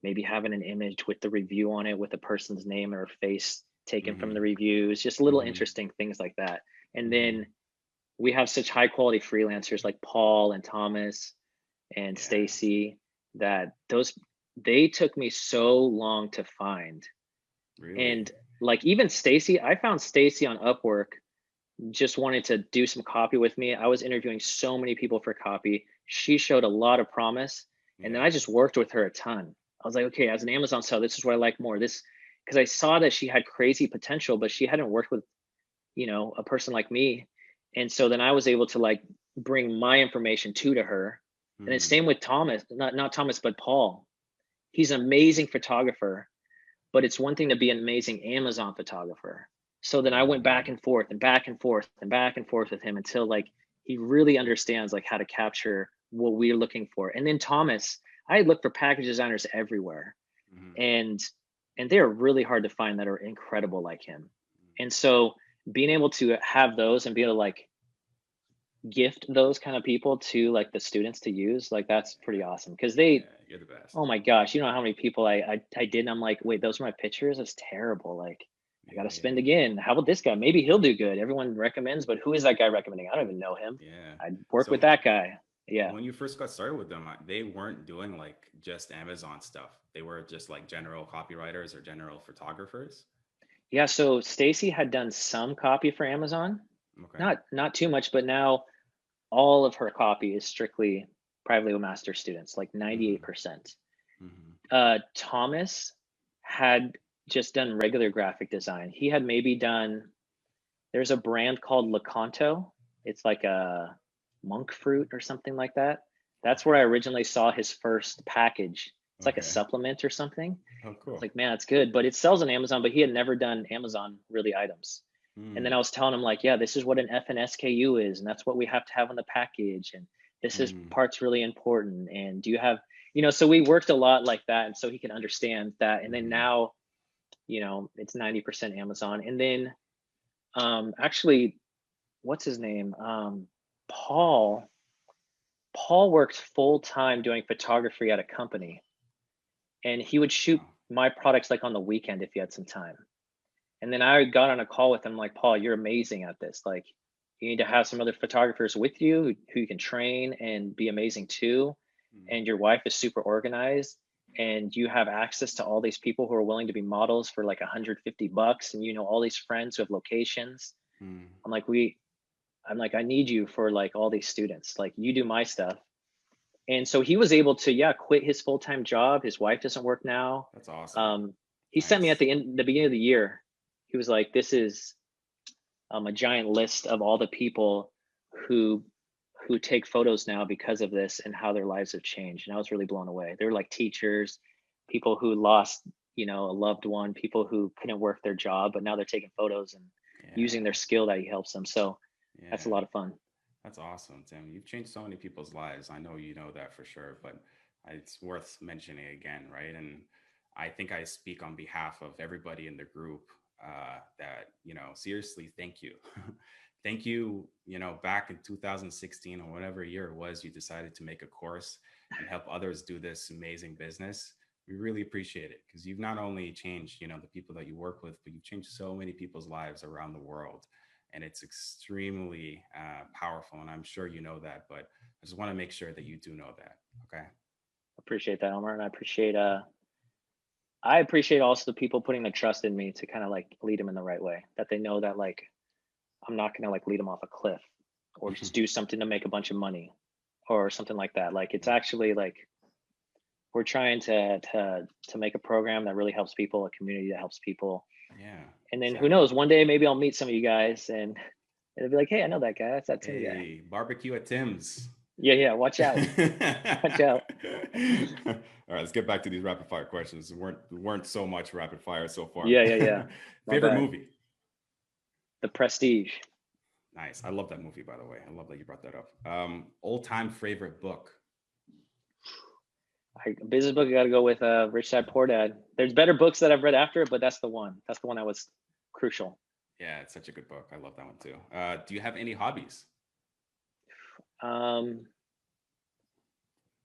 maybe having an image with the review on it with a person's name or face taken from the Hmm. reviews, just little Hmm. interesting things like that. And Hmm. then we have such high quality freelancers like Paul and Thomas and Yeah. Stacy that those they took me so long to find. Really. And like even Stacy, I found Stacy on Upwork just wanted to do some copy with me. I was interviewing so many people for copy. She showed a lot of promise. And then I Yeah. just worked with her a ton. I was like, okay, as an Amazon seller, this is what I like more. This, because I saw that she had crazy potential, but she hadn't worked with, a person like me. And so then I was able to like bring my information to her. And then Hmm. same with Thomas, not Thomas, but Paul. He's an amazing photographer, but it's one thing to be an amazing Amazon photographer. So then I went back Hmm. and forth and back and forth and back and forth with him until like he really understands like how to capture what we're looking for. And then Thomas, I look for package designers everywhere, Hmm. and they're really hard to find that are incredible like him. And so being able to have those and be able to like gift those kind of people to like the students to use, like that's pretty awesome. Because they, Yeah, you're the best. oh my gosh, you know how many people I did, and I'm like, wait, those are my pictures. That's terrible. Like, I gotta Yeah, yeah, spend yeah. again. How about this guy? Maybe he'll do good. Everyone recommends, but who is that guy recommending? I don't even know him. Yeah. I'd work with So that guy. Yeah. when you first got started with them, they weren't doing like just Amazon stuff. They were just like general copywriters or general photographers. Yeah. So Stacy had done some copy for Amazon, Okay. not too much, but now all of her copy is strictly privately master students, like Mm-hmm. 98%. Mm-hmm. Thomas had just done regular graphic design. He had maybe done, there's a brand called Lakanto. It's like a monk fruit or something like that. That's where I Okay. originally saw his first package. It's like a Okay. supplement or something. Oh, I was cool. like, man, it's good, but it sells on Amazon, but he had never done Amazon really items. And then Mm, I was telling him like, yeah, this is what an FNSKU is, and that's what we have to have on the package. And this is mm, part's really important. And do you have, so we worked a lot like that. And so he can understand that. And then mm. now, it's 90% Amazon. And then actually, what's his name? Paul. Paul worked full time doing photography at a company, and he would shoot Wow. my products like on the weekend if he had some time. And then I got on a call with him, like, Paul, you're amazing at this. Like, you need to have some other photographers with you who you can train and be amazing too. Mm, And your wife is super organized, and you have access to all these people who are willing to be models for like $150. And all these friends who have locations. mm. I'm like, I'm like, I need you for like all these students. Like, you do my stuff. And so he was able to, yeah, quit his full-time job. His wife doesn't work now. That's awesome. Um, he sent me at Nice. the beginning of the year. He was like, this is a giant list of all the people who take photos now because of this and how their lives have changed. And I was really blown away. They were like teachers, people who lost, a loved one, people who couldn't work their job, but now they're taking photos and using their Yeah. skill that he helps them. So that's a Yeah. lot of fun. That's awesome, Tim. You've changed so many people's lives. I know you know that for sure, but it's worth mentioning again, right? And I think I speak on behalf of everybody in the group that, seriously, thank you. Thank you, back in 2016 or whatever year it was, you decided to make a course and help others do this amazing business. We really appreciate it because you've not only changed, the people that you work with, but you've changed so many people's lives around the world, and it's extremely powerful. And I'm sure you know that, but I just want to make sure that you do know that. Okay. Appreciate that, Omar. And I appreciate also the people putting the trust in me to kind of like lead them in the right way, that they know that like I'm not going to like lead them off a cliff or just do something to make a bunch of money or something like that. Like, it's actually like we're trying to make a program that really helps people, a community that helps people. Yeah, And then who exactly. knows, one day maybe I'll meet some of you guys and it'll be like, hey, I know that guy. That's that Tim guy. Hey, barbecue at Tim's. Yeah, yeah. Watch All out. Watch out. right, let's get back to these rapid fire questions. Weren't so much rapid fire so far. Yeah, yeah, yeah. My Favorite bad. movie? The Prestige. Nice. I love that movie, by the way. I love that you brought that up. Old time favorite book. Business book, I got to go with Rich Dad Poor Dad. There's better books that I've read after it, but that's the one. That's the one that was crucial. Yeah, it's such a good book. I love that one too. Do you have any hobbies? Um,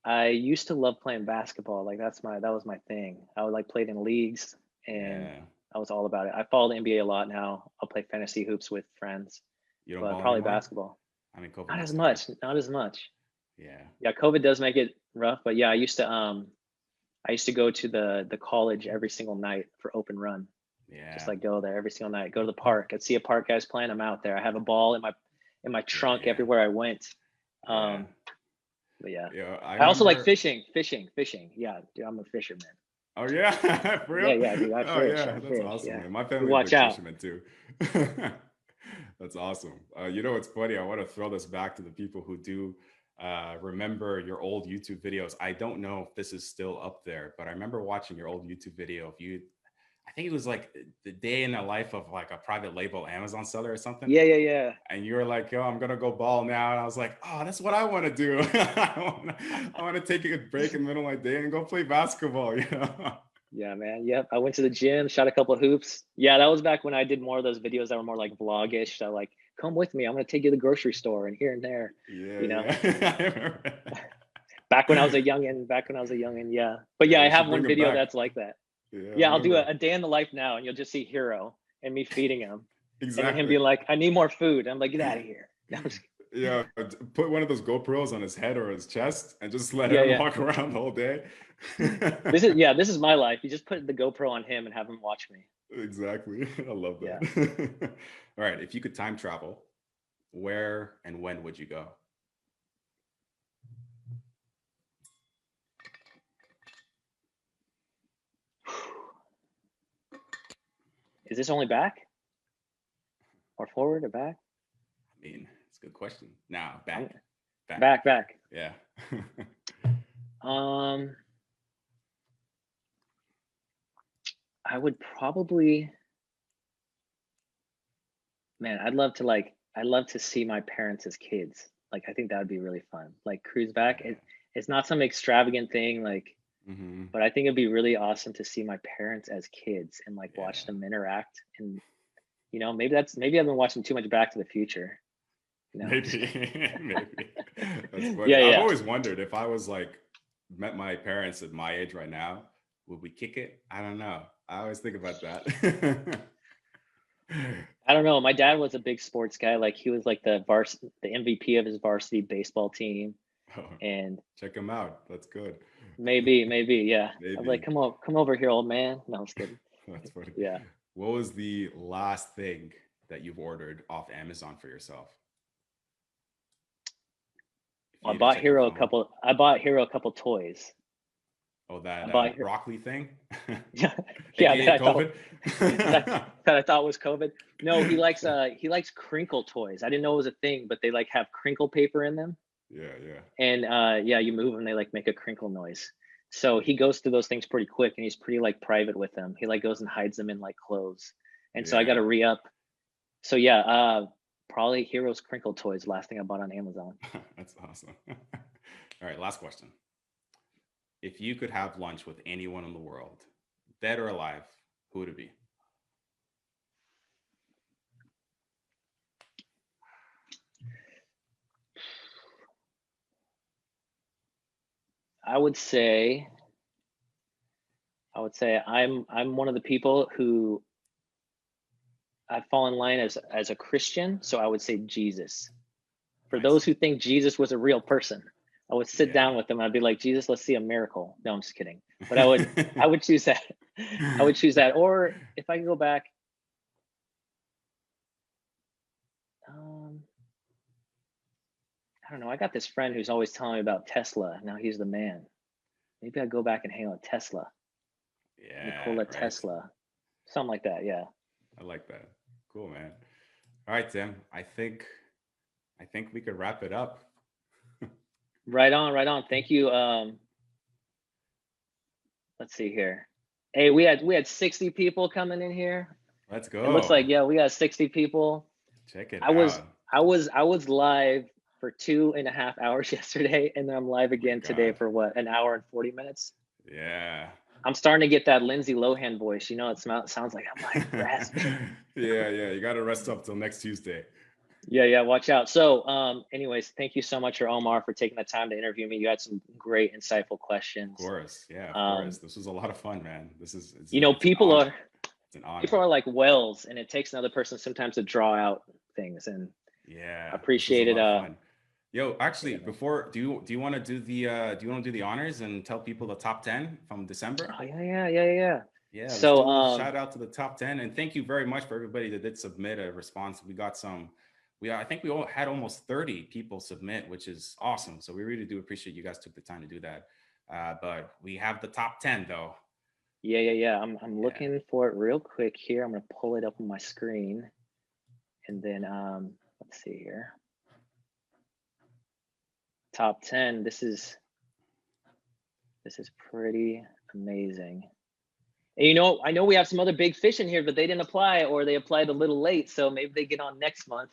I used to love playing basketball. Like, that was my thing. I would like played in leagues, and Yeah. I was all about it. I follow the NBA a lot now. I'll play fantasy hoops with friends, You don't but ball probably anymore? basketball. I mean, COVID Not as messed it up. much. Not as much. Yeah. Yeah, COVID does make it rough, but yeah, I used to go to the college every single night for open run. Just Yeah. like go there every single night. Go to the park. I'd see a park guys playing. I'm out there. I have a ball in my Yeah. trunk Yeah. everywhere I went. Yeah. Um, but yeah, Yeah. I I also like remember. fishing. Yeah, dude, I'm a fisherman. Oh yeah, for Yeah, real? yeah, dude, I Oh fish. yeah, I that's fish. awesome, Yeah, man. My you family's watch big out. fishermen too. That's awesome. What's funny? I want to throw this back to the people who do remember your old YouTube videos. I don't know if this is still up there, but I remember watching your old YouTube video of you. I think it was like the day in the life of like a private label Amazon seller or something. Yeah, yeah, yeah. And you were like, "Yo, I'm gonna go ball now." And I was like, "Oh, that's what I want to do. I want to take a break in the middle of my day and go play basketball." Yeah, man. Yep. I went to the gym, shot a couple of hoops. Yeah, that was back when I did more of those videos that were more like vlogish. That like come with me. I'm going to take you to the grocery store and here and there, Yeah, you know, yeah. I remember. back when I was a youngin'. Yeah. But Yeah, yeah, I you have should one bring him video back. that's like that. Yeah, I Yeah. I'll do remember. a day in the life now and you'll just see Hero and me feeding him and then him Exactly. being like, I need more food. I'm like, get out of here. No, I'm just Yeah, put one of those GoPros on his head or his chest and just let yeah. him Yeah. walk around the whole day. This is my life. You just put the GoPro on him and have him watch me. Exactly. I love Yeah. that. All right, if you could time travel, where and when would you go? Is this only back or forward or back? I mean, it's a good question. Now, I'm back. back. Yeah. Um, I would probably, man, I'd love to see my parents as kids. Like, I think that would be really fun. Like, cruise back. Yeah. It's not some extravagant thing, like, Hmm. but I think it'd be really awesome to see my parents as kids and like watch Yeah. them interact. And, you know, maybe I've been watching too much Back to the Future. You know, Maybe. Maybe. That's funny. yeah, I've yeah. always wondered if I was like met my parents at my age right now, would we kick it? I don't know. I always think about that. I don't know. My dad was a big sports guy. Like he was like the MVP of his varsity baseball team. Oh, And check him out. That's good. maybe, yeah. I was like, Maybe. come over here, old man. No, I was kidding. That's funny. Yeah. What was the last thing that you've ordered off Amazon for yourself? If you need to check your phone. I bought Hero a couple toys. Oh, I that bought her broccoli thing, yeah, yeah, aka COVID. that I thought was COVID. No, he likes crinkle toys. I didn't know it was a thing, but they like have crinkle paper in them. Yeah, yeah, And yeah, you move them, they like make a crinkle noise. So he goes through those things pretty quick and he's pretty like private with them. He like goes and hides them in like clothes. And so I got yeah. to re-up. So yeah, probably Heroes crinkle toys, last thing I bought on Amazon. That's awesome. All right, last question. If you could have lunch with anyone in the world, dead or alive, who would it be? I would say I'm one of the people who I fall in line as a Christian, so I would say Jesus. For those Nice. who think Jesus was a real person, I would sit Yeah. down with them. I'd be like, Jesus, let's see a miracle. No, I'm just kidding. But I would choose that. I would choose that. Or if I could go back, um, I don't know. I got this friend who's always telling me about Tesla. Now he's the man. Maybe I'd go back and hang out with Tesla, Yeah, Nikola right. Tesla, something like that. Yeah. I like that. Cool, man. All right, Tim. I think we could wrap it up. Right on, right on. Thank you. Let's see here. Hey, we had 60 people coming in here. Let's It looks like, go. yeah, we got 60 people. Check it I was out. I was live for 2.5 hours yesterday, and then I'm live Oh my again today God. for what, an hour and 40 minutes. Yeah. I'm starting to get that Lindsay Lohan voice. You know, sounds like I'm like raspy. Yeah, yeah. You got to rest up till next Tuesday. Yeah, watch out. So, anyways, thank you so much for Omar for taking the time to interview me. You had some great, insightful Of questions. course. Yeah, of course. Um, This was a lot of fun, man. This is you know, it's an honor. It's an people honor. are like wells, and it takes another person sometimes to draw out things. And I Yeah, this was a appreciate it. lot of fun. Yo, Yeah, actually, man. before do you want to do the honors and tell people the top 10 from December? Oh yeah. Yeah, let's So, do a shout out to the top 10. And thank you very much for everybody that did submit a response. We got some, I think we all had almost 30 people submit, which is awesome. So we really do appreciate you guys took the time to do that. But we have the top 10 though. yeah. I'm Yeah. looking for it real quick here. I'm gonna pull it up on my screen, and then let's see here. Top 10. This is pretty amazing. And you know, I know we have some other big fish in here, but they didn't apply, or they applied a little late, so maybe they get on next month.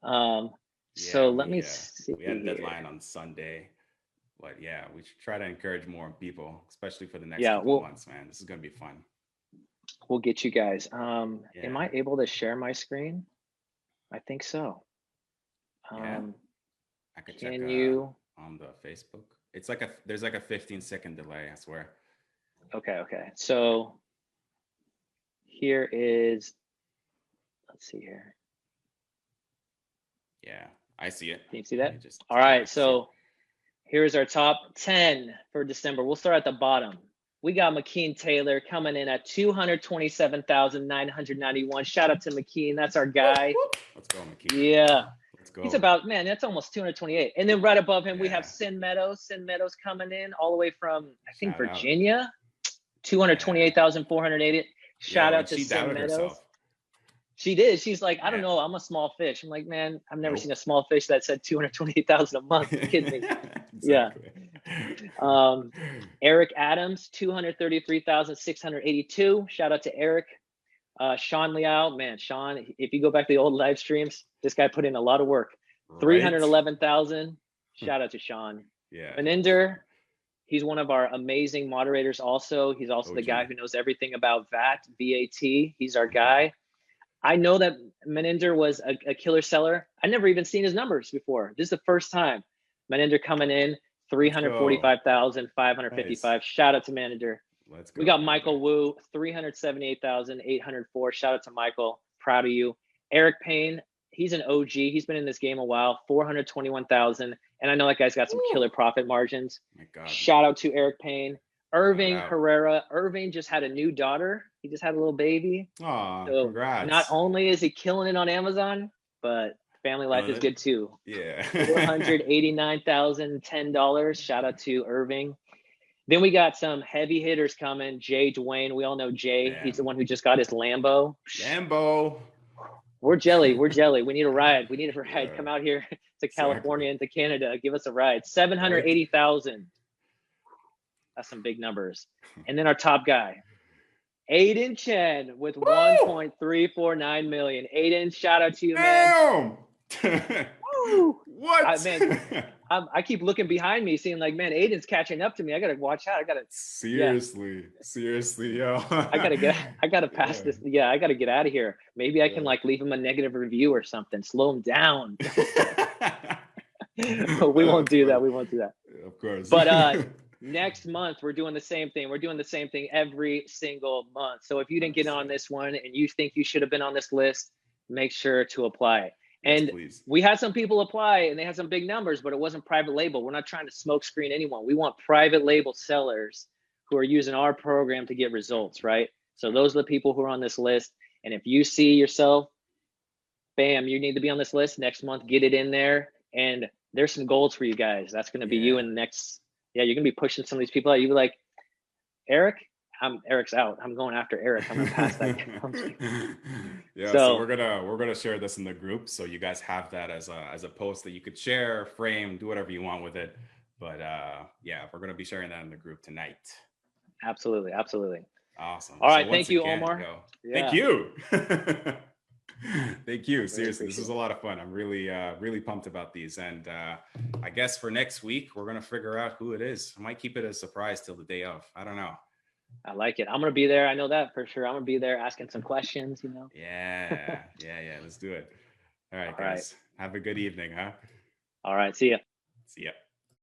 Um, so Yeah, let me see we had a here. deadline on Sunday. But yeah, we should try to encourage more people, especially for the next Yeah, couple months, man. This is gonna be fun. we'll get you guys. Am Yeah. I able to share my screen? I think so. Yeah, I could check Can you? on the Facebook. It's like there's like a 15-second delay, I swear. Okay, okay. So here is, let's see here. Yeah, I see it. Can you see that? Let me just, All yeah, I right, can see it. so here's our top 10 for December. We'll start at the bottom. We got McKean Taylor coming in at 227,991. Shout out to McKean. That's our guy. Let's go, McKean. Yeah. Let's go. He's about, man, that's almost 228. And then right above him, we have Yeah. Sin Meadows. Sin Meadows coming in all the way from, I think, Shout out. Virginia. 228,480. Shout Yo, out to she Sin doubted Meadows. herself. She did. She's like, I don't Yeah. know. I'm a small fish. I'm like, man, I've never Nope. seen a small fish that said 228,000 a month. You kidding me? Exactly. Yeah. Eric Adams, 233,682. Shout out to Eric. Sean Liao, man, Sean, if you go back to the old live streams, this guy put in a lot of work. Right? 311,000. Shout out to Sean. Yeah. Meninder, he's one of our amazing moderators also. He's also the OG. guy who knows everything about VAT. He's our guy. I know that Meninder was a killer seller. I never even seen his numbers before. This is the first time. Meninder coming in, 345,555. Nice. Shout out to Meninder. Let's go. We got Michael Wu, 378,804. Shout out to Michael. Proud of you. Eric Payne, he's an OG. He's been in this game a while, 421,000. And I know that guy's got some killer profit margins. My God. Shout out to Eric Payne. Irving Herrera. Irving just had a new daughter. He just had a little baby. Aw, so congrats. Not only is he killing it on Amazon, but family life is good too. Yeah. $489,010. Shout out to Irving. Then we got some heavy hitters coming. Jay Dwayne. We all know Jay. Man. He's the one who just got his Lambo. Lambo. We're jelly. We're jelly. We need a ride. We need a ride. Yeah. Come out here to California and to Canada. Give us a ride. 780,000. That's some big numbers. And then our top guy, Aiden Chen with 1.349 million. Aiden, shout out to you, man. What? I keep looking behind me, seeing like, man, Aiden's catching up to me. I gotta watch out. I gotta seriously, yo. I gotta pass this. Yeah, I gotta get out of here. Maybe I can like leave him a negative review or something. Slow him down. We won't do that. We won't do that. Of course. But next month we're doing the same thing. We're doing the same thing every single month. So if you didn't get on this one and you think you should have been on this list, make sure to apply. And yes, we had some people apply and they had some big numbers, but it wasn't private label. We're not trying to smoke screen anyone. We want private label sellers who are using our program to get results, right? So those are the people who are on this list. And if you see yourself, bam, you need to be on this list next month, get it in there. And there's some goals for you guys. That's going to be you in the next, you're going to be pushing some of these people out. You'll be like, Eric's out. I'm going after Eric. I'm gonna pass that. Yeah, so we're gonna share this in the group, so you guys have that as a post that you could share, frame, do whatever you want with it. But yeah, we're gonna be sharing that in the group tonight. Absolutely. Awesome. All right, thank you, Omar. Thank you. Thank you. Seriously, this was a lot of fun. I'm really pumped about these, and I guess for next week we're gonna figure out who it is. I might keep it a surprise till the day of. I don't know. I like it. I'm gonna be there. I know that for sure. I'm gonna be there asking some questions. Yeah. Let's do it. All right, guys. Have a good evening, huh? All right. See ya.